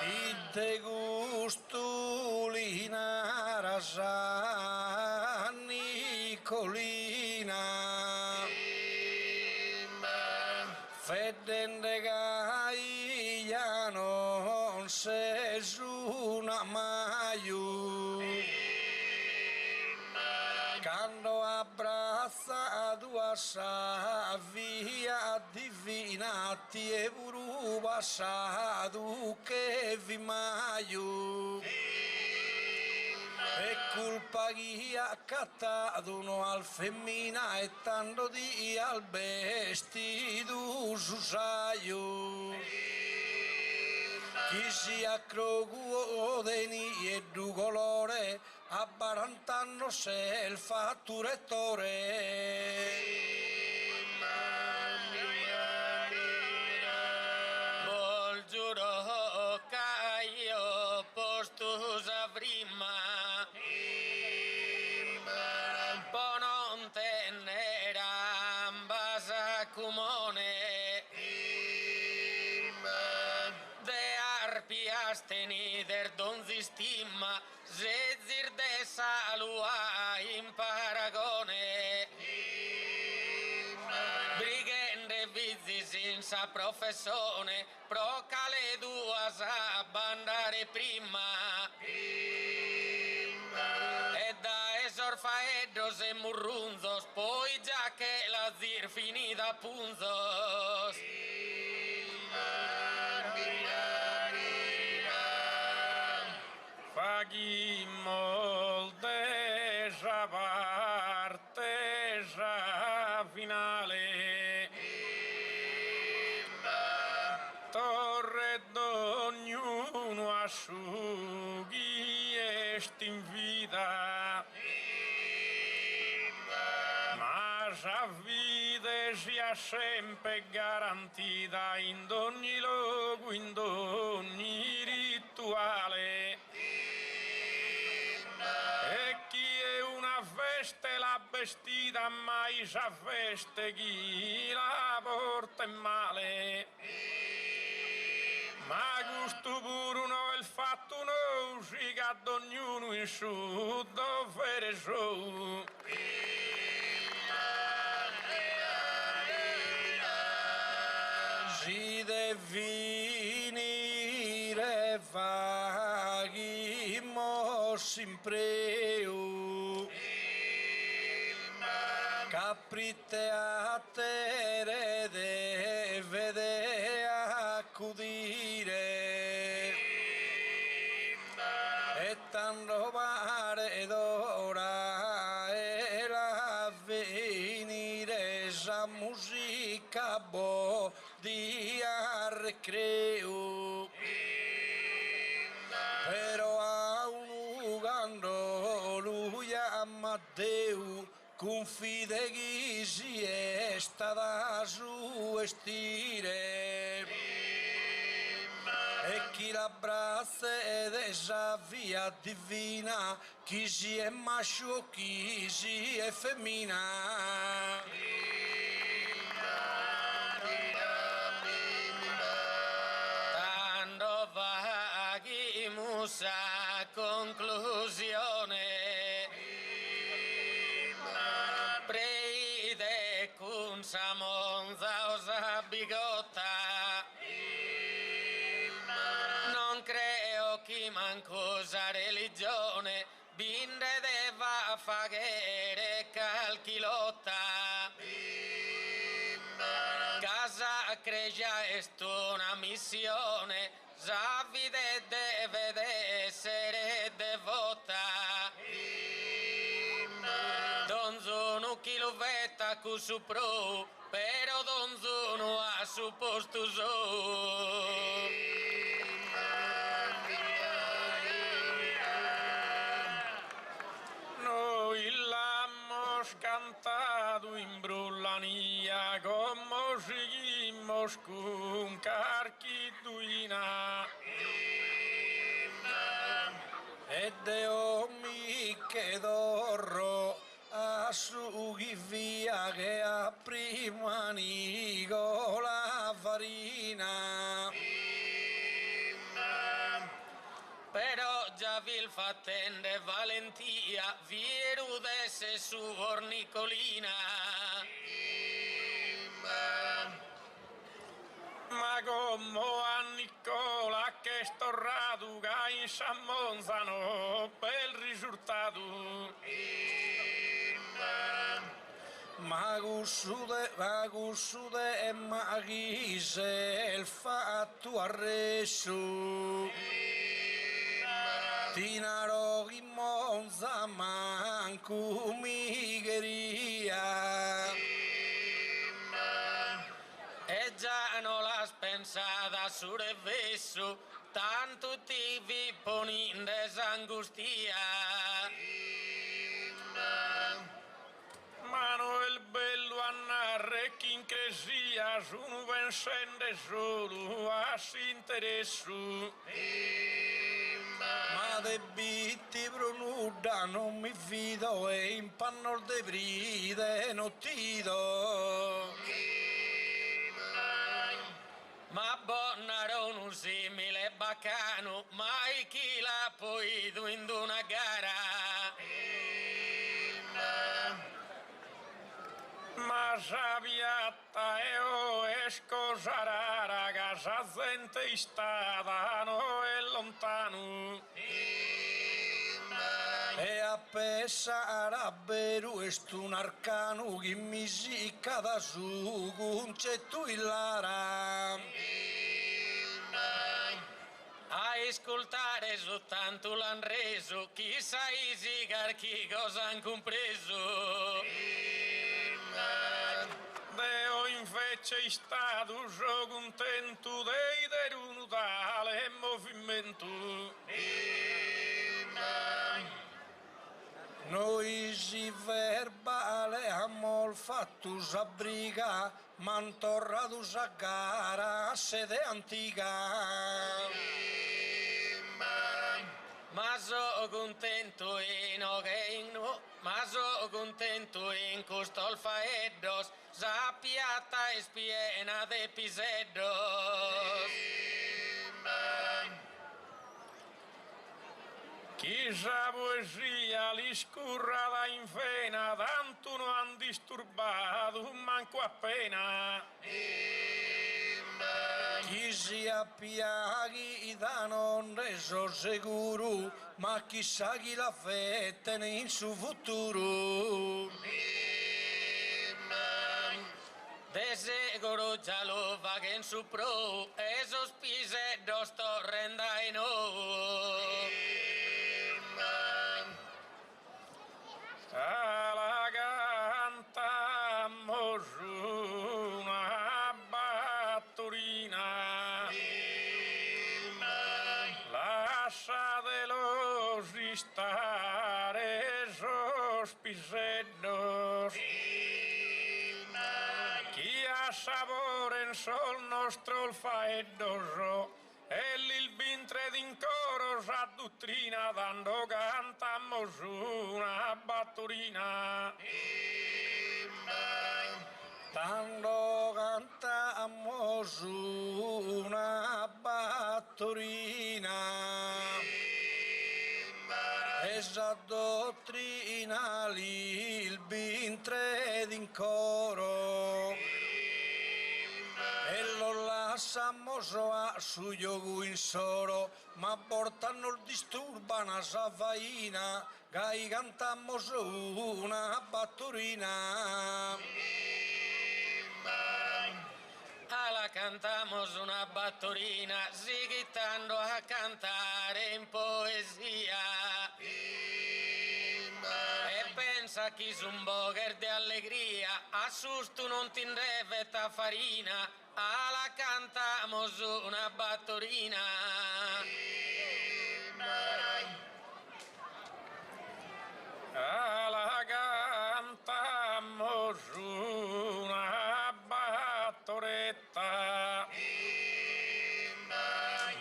Ite gustulina rasa Nicolina fedende gaia non se una maiu quando abbracciato a sa via divina ti e buru passato che vi maiu e colpa chi ha accattato uno al femmina e tanto di al vestito su saio chi si accrocuo deni e du colore abbarantando se il fatturettore vol giuro che io posto prima po non tenera basa comune de arpias tenider donzi stimma zezir de salua in paragone brigende vizi senza professione pro cale duas a bandare prima e da esorfaedros e murrunzos poi già che la zir finita punzos Faghimmo desa parte finale torre d'ognuno asciughi questa in vita, ma la vita sia sempre garantita in ogni luogo, in ogni rituale. E chi è una veste la vestita, mai sa veste chi la porta è male. Ma questo pure no è il fatto no, si che ad ognuno in su dovere suo. Si deve venire vaghi mo sempre caprite a tere deve accudire e tanto pare d'ora e la venire sa musica bo di recreo però a un quando lui ama Dio confide chi si è stata su stire e chi l'abbraccia ed è sa via divina chi si è maschio chi si è femmina. Tanto vaghi musa conclusione preide con sa monza o sa bigotta non creo chi manco sa religione binde deva faghere calchilotta casa cregia est una missione Zavide deve essere devota Donzono chi lo vetta cu su pro però donzono a su posto so Noi l'amos cantato in brullania come seguimos con carchiduina e Deo mi che dorro a su chi via che a prima nico la farina però già vi fattende valentia virudesse su ornicolina ma come a Nicola che sto raduga in San Monzano per il risultato ma gussude e maghise il fatto arreso Tinaro in Monza manco migheria e già non l'ha pensata su revesso tanto ti vi poninde s'angustia Manuel bello a narre chi in cresia su un vencende solo a s'interesso ma de bitti pronuda non mi fido e in panno de bride non ti do ma Bonnaro un simile baccano mai chi l'ha poi in una gara ma sabiatta e o es cosa rara casa gente stata no è lontano e a pesare a beru est un arcano che mi si cada su concetto illara a ascoltare soltanto l'han reso chissà i sigar chi cosa han compreso Deo invece è stato so contento dei deruno tale movimento fatto sa briga, m'han torrato sa gara a sede antica. Ma so contento ma so contento in costol faeddos, sa piatta es piena de piseddos. Chi sa poesia li scurra in fena, tanto non han disturbato manco appena. Chi si appiaghi da non reso sicuro, ma chissà chi la fette in suo futuro. De seguro già lo va che in su pro, esos piseddos torrenda in La cantamos una battorina, lasciatelo stare esos piseddos. Chi ha sapore in sol nostro faeddoso, e il vintre d'incoro sa dottrina, dando cantamos una battorina. Dando cantamos una battorina. Esa dottrina lì il vintre d'incoro. E lo lasciamos a su yogu in soro, ma portano il disturbano a sa faina, gai cantamos una battorina. Ala cantamos una battorina, siguitando a cantare in poesia. E pensa chi un boger de allegria, a susto non ti reveta farina, ala cantamos una battorina. La cantamos una battoretta,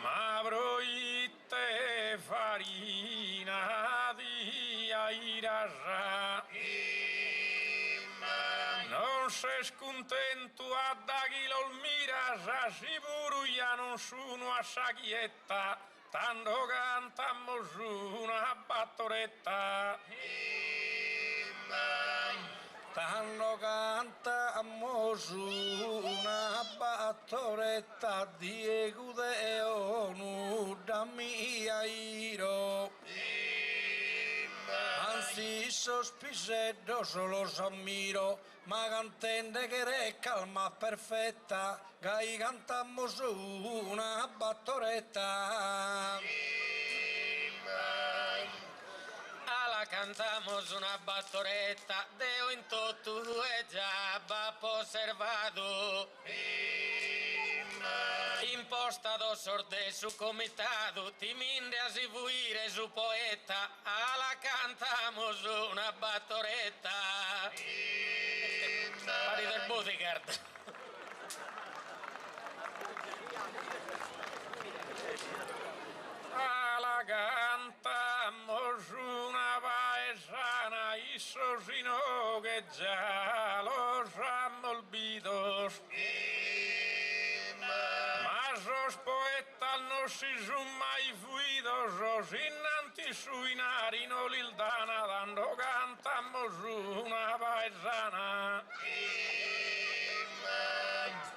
ma broite farina di airasa. Non sei scontento a da chi lo mira, sicuro io non sono a sachietta, tanto cantamos una battoretta. Tanto cantamos una battoretta, Diego de onu da mia iro. Anzi, sospiseddo solo s'ammiro, ma cantende che re calma perfetta, gai cantamos una battoretta. Ala cantamos una battoretta, deo in tutto e già va osservato. Impostado sorde su comitado, timinde a si fuire su poeta, ala cantamos una battoretta. Pari del bodyguard. La cantamos una paesana, iso sino che già los han olvidos. Ma sos poetas no si son mai fuidos, os innanti suinari no l'ildana, dando cantamos una paesana.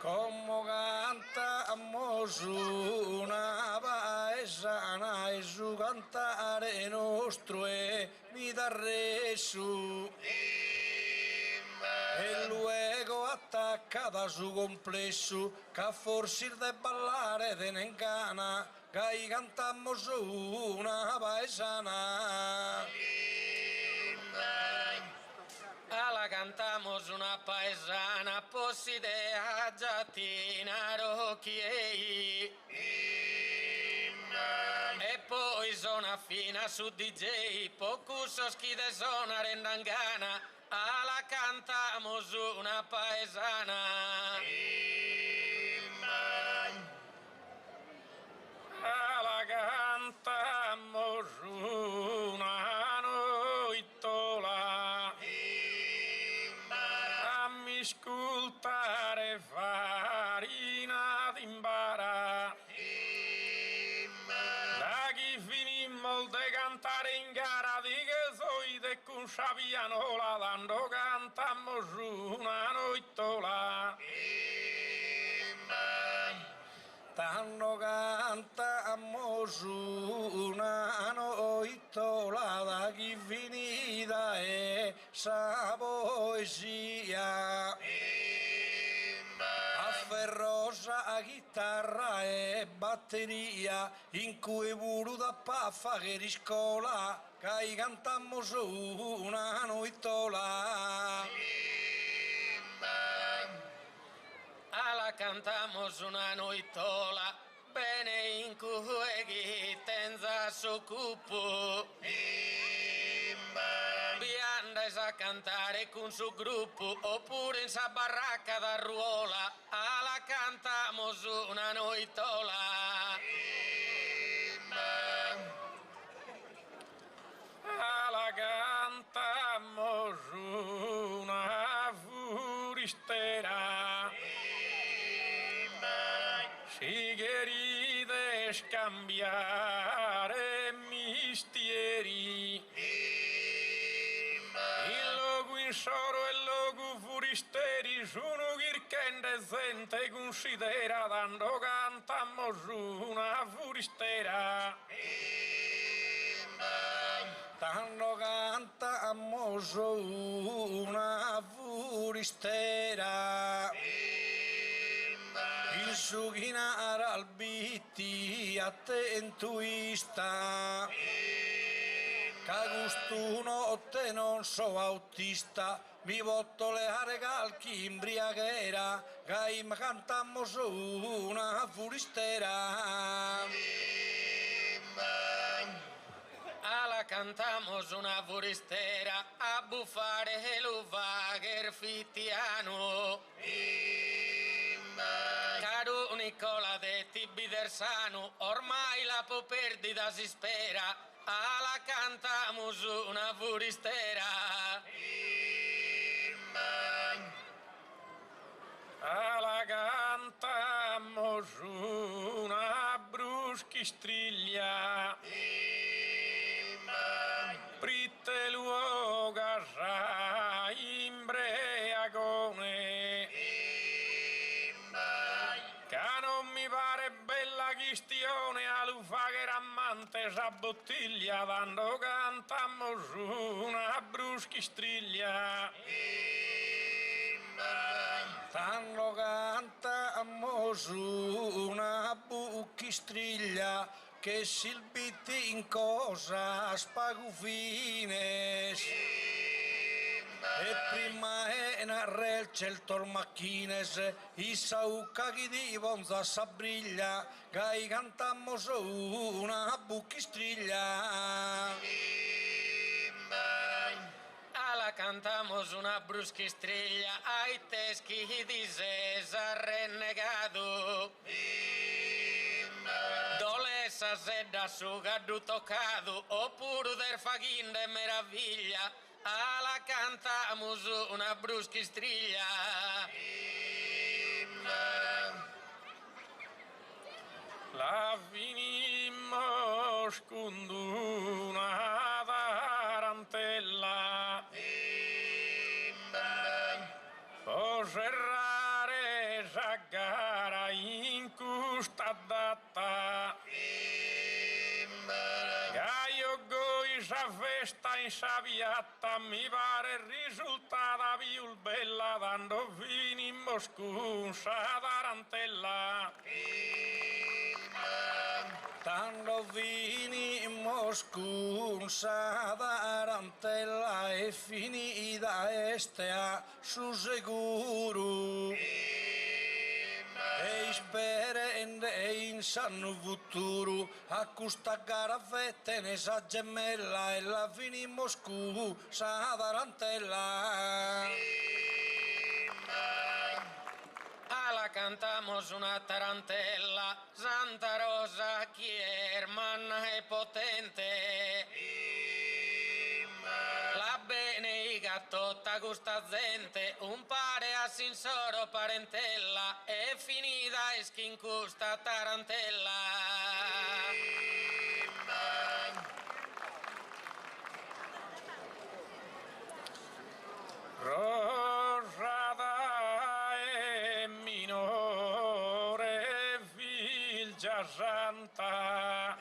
Como cantamos una paesana e su cantare nostro e mi dà resu. E luego attaccata su complesso, che forse de ballare te ne ingana, che cantamos una paesana. Ala cantamos una paesana, possidea giatina rocchiei. E poi zona fina su DJ, poco so chi de zona rendangana, la cantamos una paesana. La cantamos una noittola, a mi ascoltare farina d'imbara, da chi finimmo de cantare in gara di che soide con sciapianola, dando cantamos una noittola. Tanno cantamos una noittola da chi finita è sa poesia. Afferrosa a chitarra e batteria in cui pure da paffa che riscola che cantamos una noittola. La cantamos una noittola, bene in cui chi tenza su cupo. Biandes a cantare con su gruppo, oppure in sa barracca da ruola, la cantamos una noittola. La cantamos una furistera, si querite scambiare mistieri, il logo insoro e il logo furisteri sono chirchende gente considera, dando cantamos una furistera. Tanno cantamos una furistera in su chinare al bitti attentuista ca gusto notte non so autista mi botto le are calchi imbriaghera che mi cantamos una furistera. La cantamos una furistera a buffare l'uvager fittiano. Caro Nicola de Tibidersano, ormai la perdita si spera, la cantamos una furistera. La cantamos una bruschistriglia, pritte luoga sa imbriacone, che non mi pare bella chistione a l'ufager amante sa bottiglia, dando cantamos una bruschistriglia. Tanno cantamos una buchistriglia che silbiti in cosa spagufines e prima è narrel celtor macchines i sauca chi di bonza sabriglia che cantamos una buchistriglia. La cantamos una bruschistriglia ai teschi di Cesar rennegato. Dolessa sedda su gaddu toccado, oppure del faghin de meraviglia, la cantamos una bruschistriglia. La finimos con una tarantella, può serrare esa gara in questa data, Gaio goi sa festa in sa piatta, mi pare risultata più bella, dando finimos con sa tarantella. Tanto finimos con sa tarantella e finita este a su sicuro. E sperende in pensando al futuro, a questa gara fette ne sa gemella e la finimmo Moscù, sa tarantella. Ala cantamos una tarantella, Santa Rosa, chi è hermana e potente. La beneiga tutta gusta gente, un pare a sinsoro parentella, è finita e schincusta tarantella. Rosada e minore, figlia santa,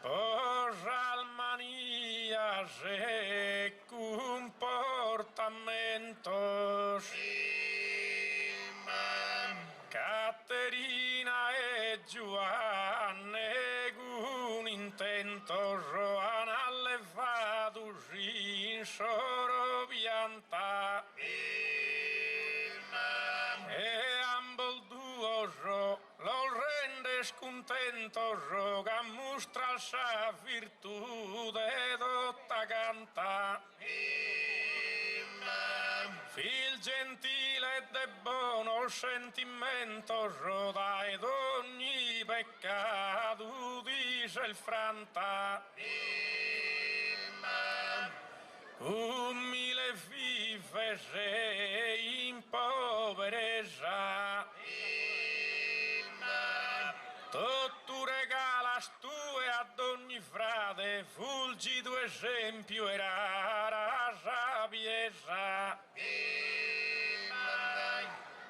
posalmanias e comportamentos, Caterina e Giovanne con intento Joan allevato in soro pianta e ambol duo lo rende scontento che mostra sa virtute dotta canta. Fil gentile e de buono sentimento rodai d'ogni peccato, dice il Franta. Umile vive sei in poverezza, tu regalas tu e ad ogni frate fulgido esempio e rara sapienza.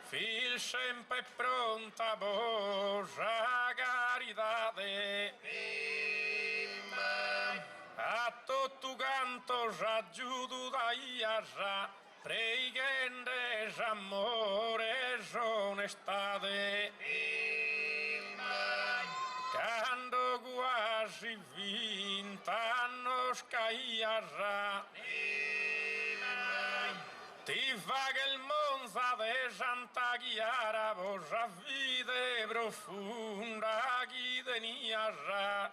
Fil sempre pronta bosa caritade, a tutto canto s'aggiudo da iasa, pregende amore sonestate. Quando quasi vinta non scagliarà, ti fa che il Monza de Santa Chiara possa vide profonda chi teniarà.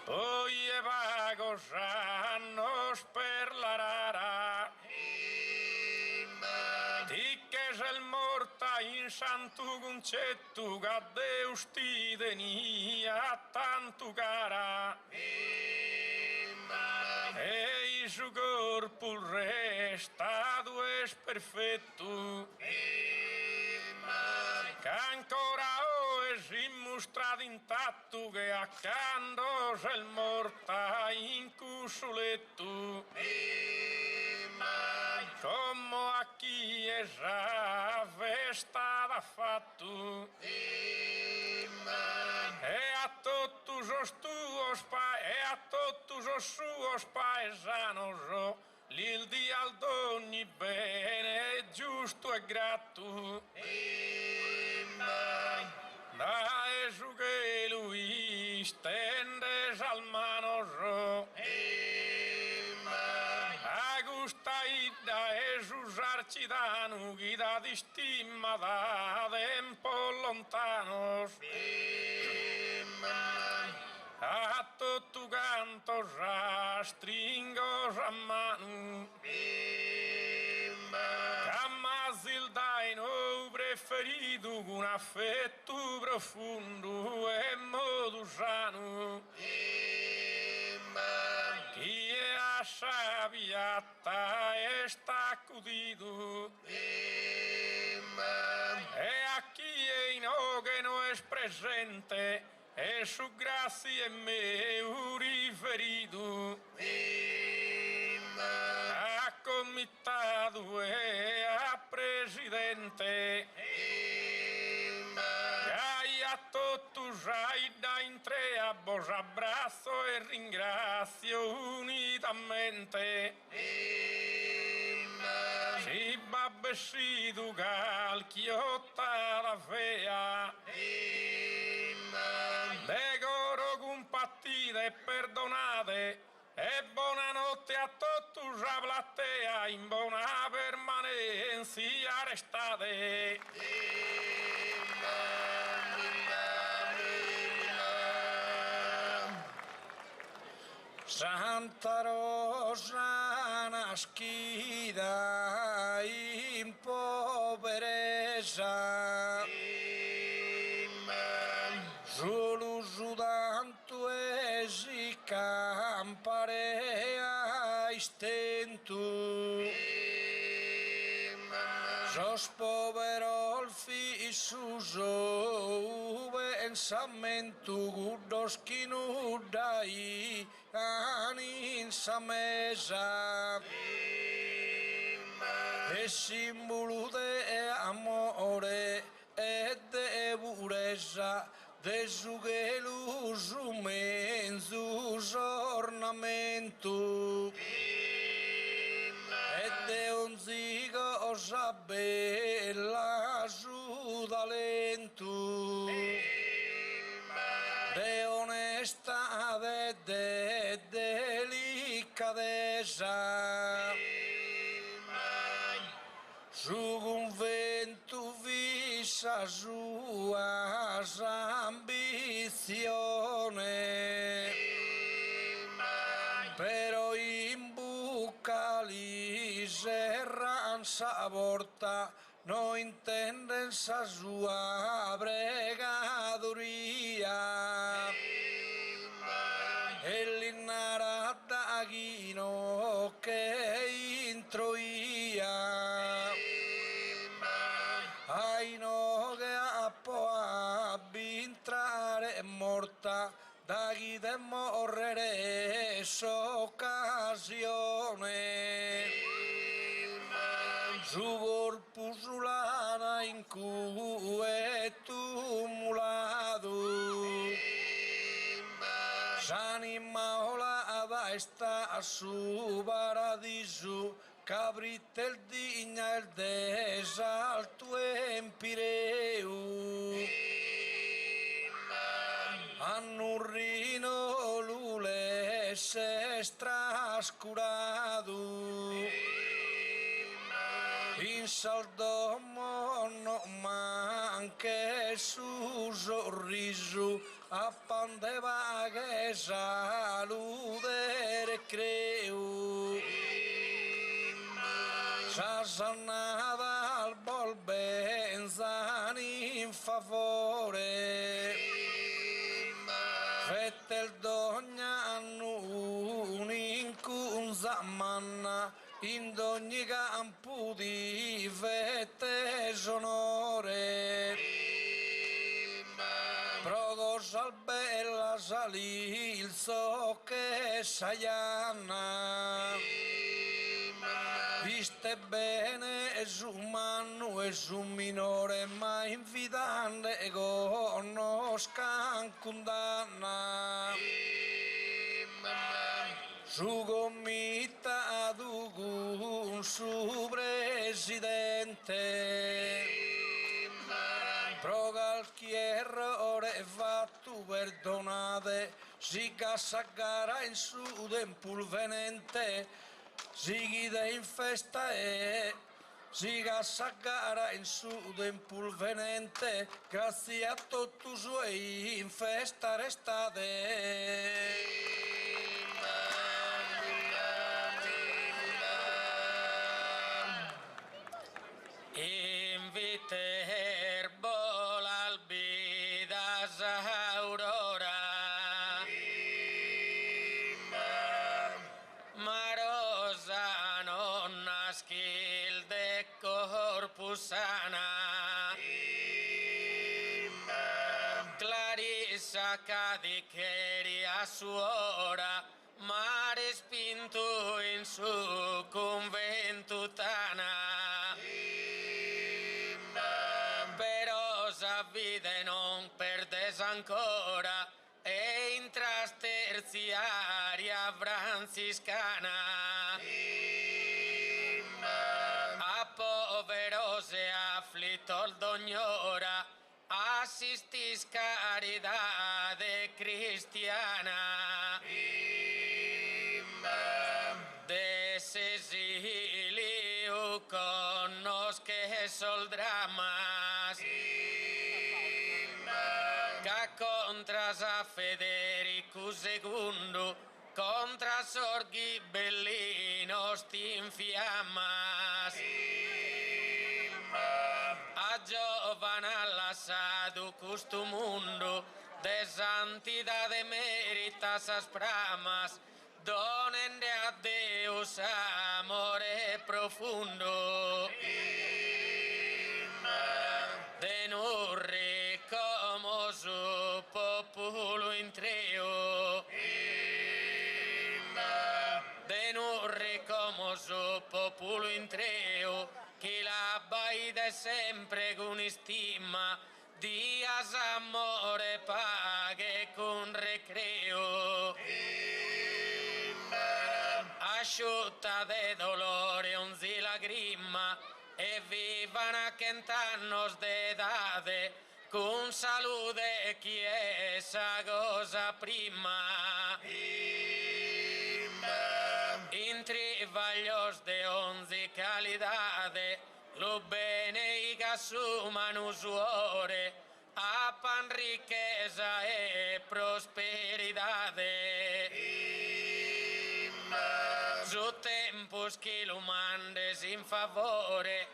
Poi e pago sanno per la rara, ti che se il morta in santo concetto che a Deus ti tenia tanto cara. E il suo corpo restato è perfetto, che ancora si mostrato intatto, che accanto c'è il morta in cusoletto, come a chi è già festa da fatto. E a tutto os tuos suos paesanos il dia ad ogni bene giusto e gratto. Da Gesù che lui stende al mano Agusta ida Gesù arcidano chi da di stima da tempo lontano. A tutto canto stringo a mano, Cammasil dai no preferito con affetto profondo e modo sano. Chi è assaviata e sta accudito, e a chi è in che non è presente e su grazie me riferito, a comitato e a presidente, e a tutto sai da in tre a vos abbraccio e ringrazio unitamente. Si babbescido calchiotta la fea, decoro compattite e perdonate, E buonanotte a tutti la platea, in buona permanenza restate. Santa Rosa nascida in pobreza, solo sudantu esi camparea istentu, sos poverol fisus pensamentu gudos kinudai anin samesa, e simbolo de amore e de purezza, de sugelus mensus ornamentu, e de onzigosa bella su talentu, de onesta de delicadeza, su convento visa sua ambizione, però in buca li serranza porta, no intenden sa sua pregadoria, e l'innarata ghino che introia, ai no che appo abintrare morta, da chi de morrere s'occasione, su corpo sulana in cui è tumulato, s'anima olada sta su paradiso, caprite il digna il desalto empireu, annurrino lule se strascurato, in saldomo no manche su sorriso, appandeva che salute creu, s'assannava al bol benzani in favore, fette il d'ogna anno un'incunza manna, in ogni campo di fette sonore, progosa bella salì il so che saianna, viste bene su manno e su minore, ma infidante conoscan condanna, su comitato con su presidente, pro qualche errore fatto perdonate, si cassa gara in su tempo venente, si chiede in festa e si cassa gara in su tempo venente, grazie a tutti i suoi in festa restate. Inviter bola albidas aurora, marosa non nascil de corpus sana, Clarissa cadicheria suora, mare spinto in su convento tana, vide non perdes ancora, e in trasterziaria franciscana, a poverose afflitto d'ognora, assistis caridade cristiana, sol dramas. Ca contra sa Federico II, contra sorghi bellinos t'infiammas. A giovana lasciato questo mondo, de santidade meritas as pramas, donende a Deus amore profundo. De nurri como su popolo intreo. De nurri como su popolo intreo, chi la baide sempre con stima, dias amore paghe con recreo. Asciutta de dolore onzi lagrima, e vivan a 100 annos de edade, con salute chiesa cosa prima. In trivaglios de onzi calidade, lo bene i gassuman usuore, a pan riqueza e prosperidade. Su tempus che lo mandes in favore,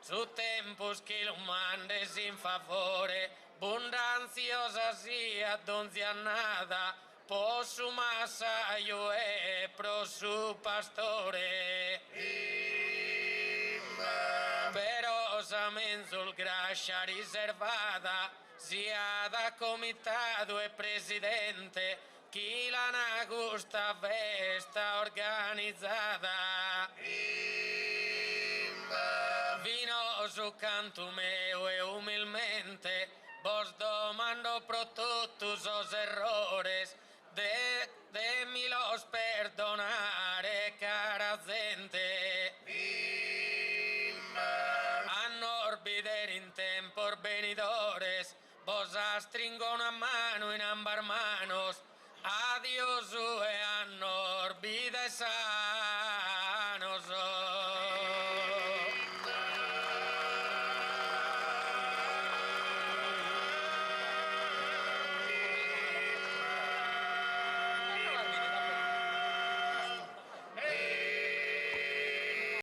su tempus che lo mandes in favore, bundanziosa sia donzia nada, posso massa io e pro su pastore. Però sa menzol grascia riservata, sia da comitato e presidente, chi la na gusta festa organizzata. Vino su canto meu e umilmente, vos domando pro tutti os errores, de mi los perdonare, cara gente. A norbiter in tempor venidores, vos astringo una mano in ambar manos, adiós e a norbides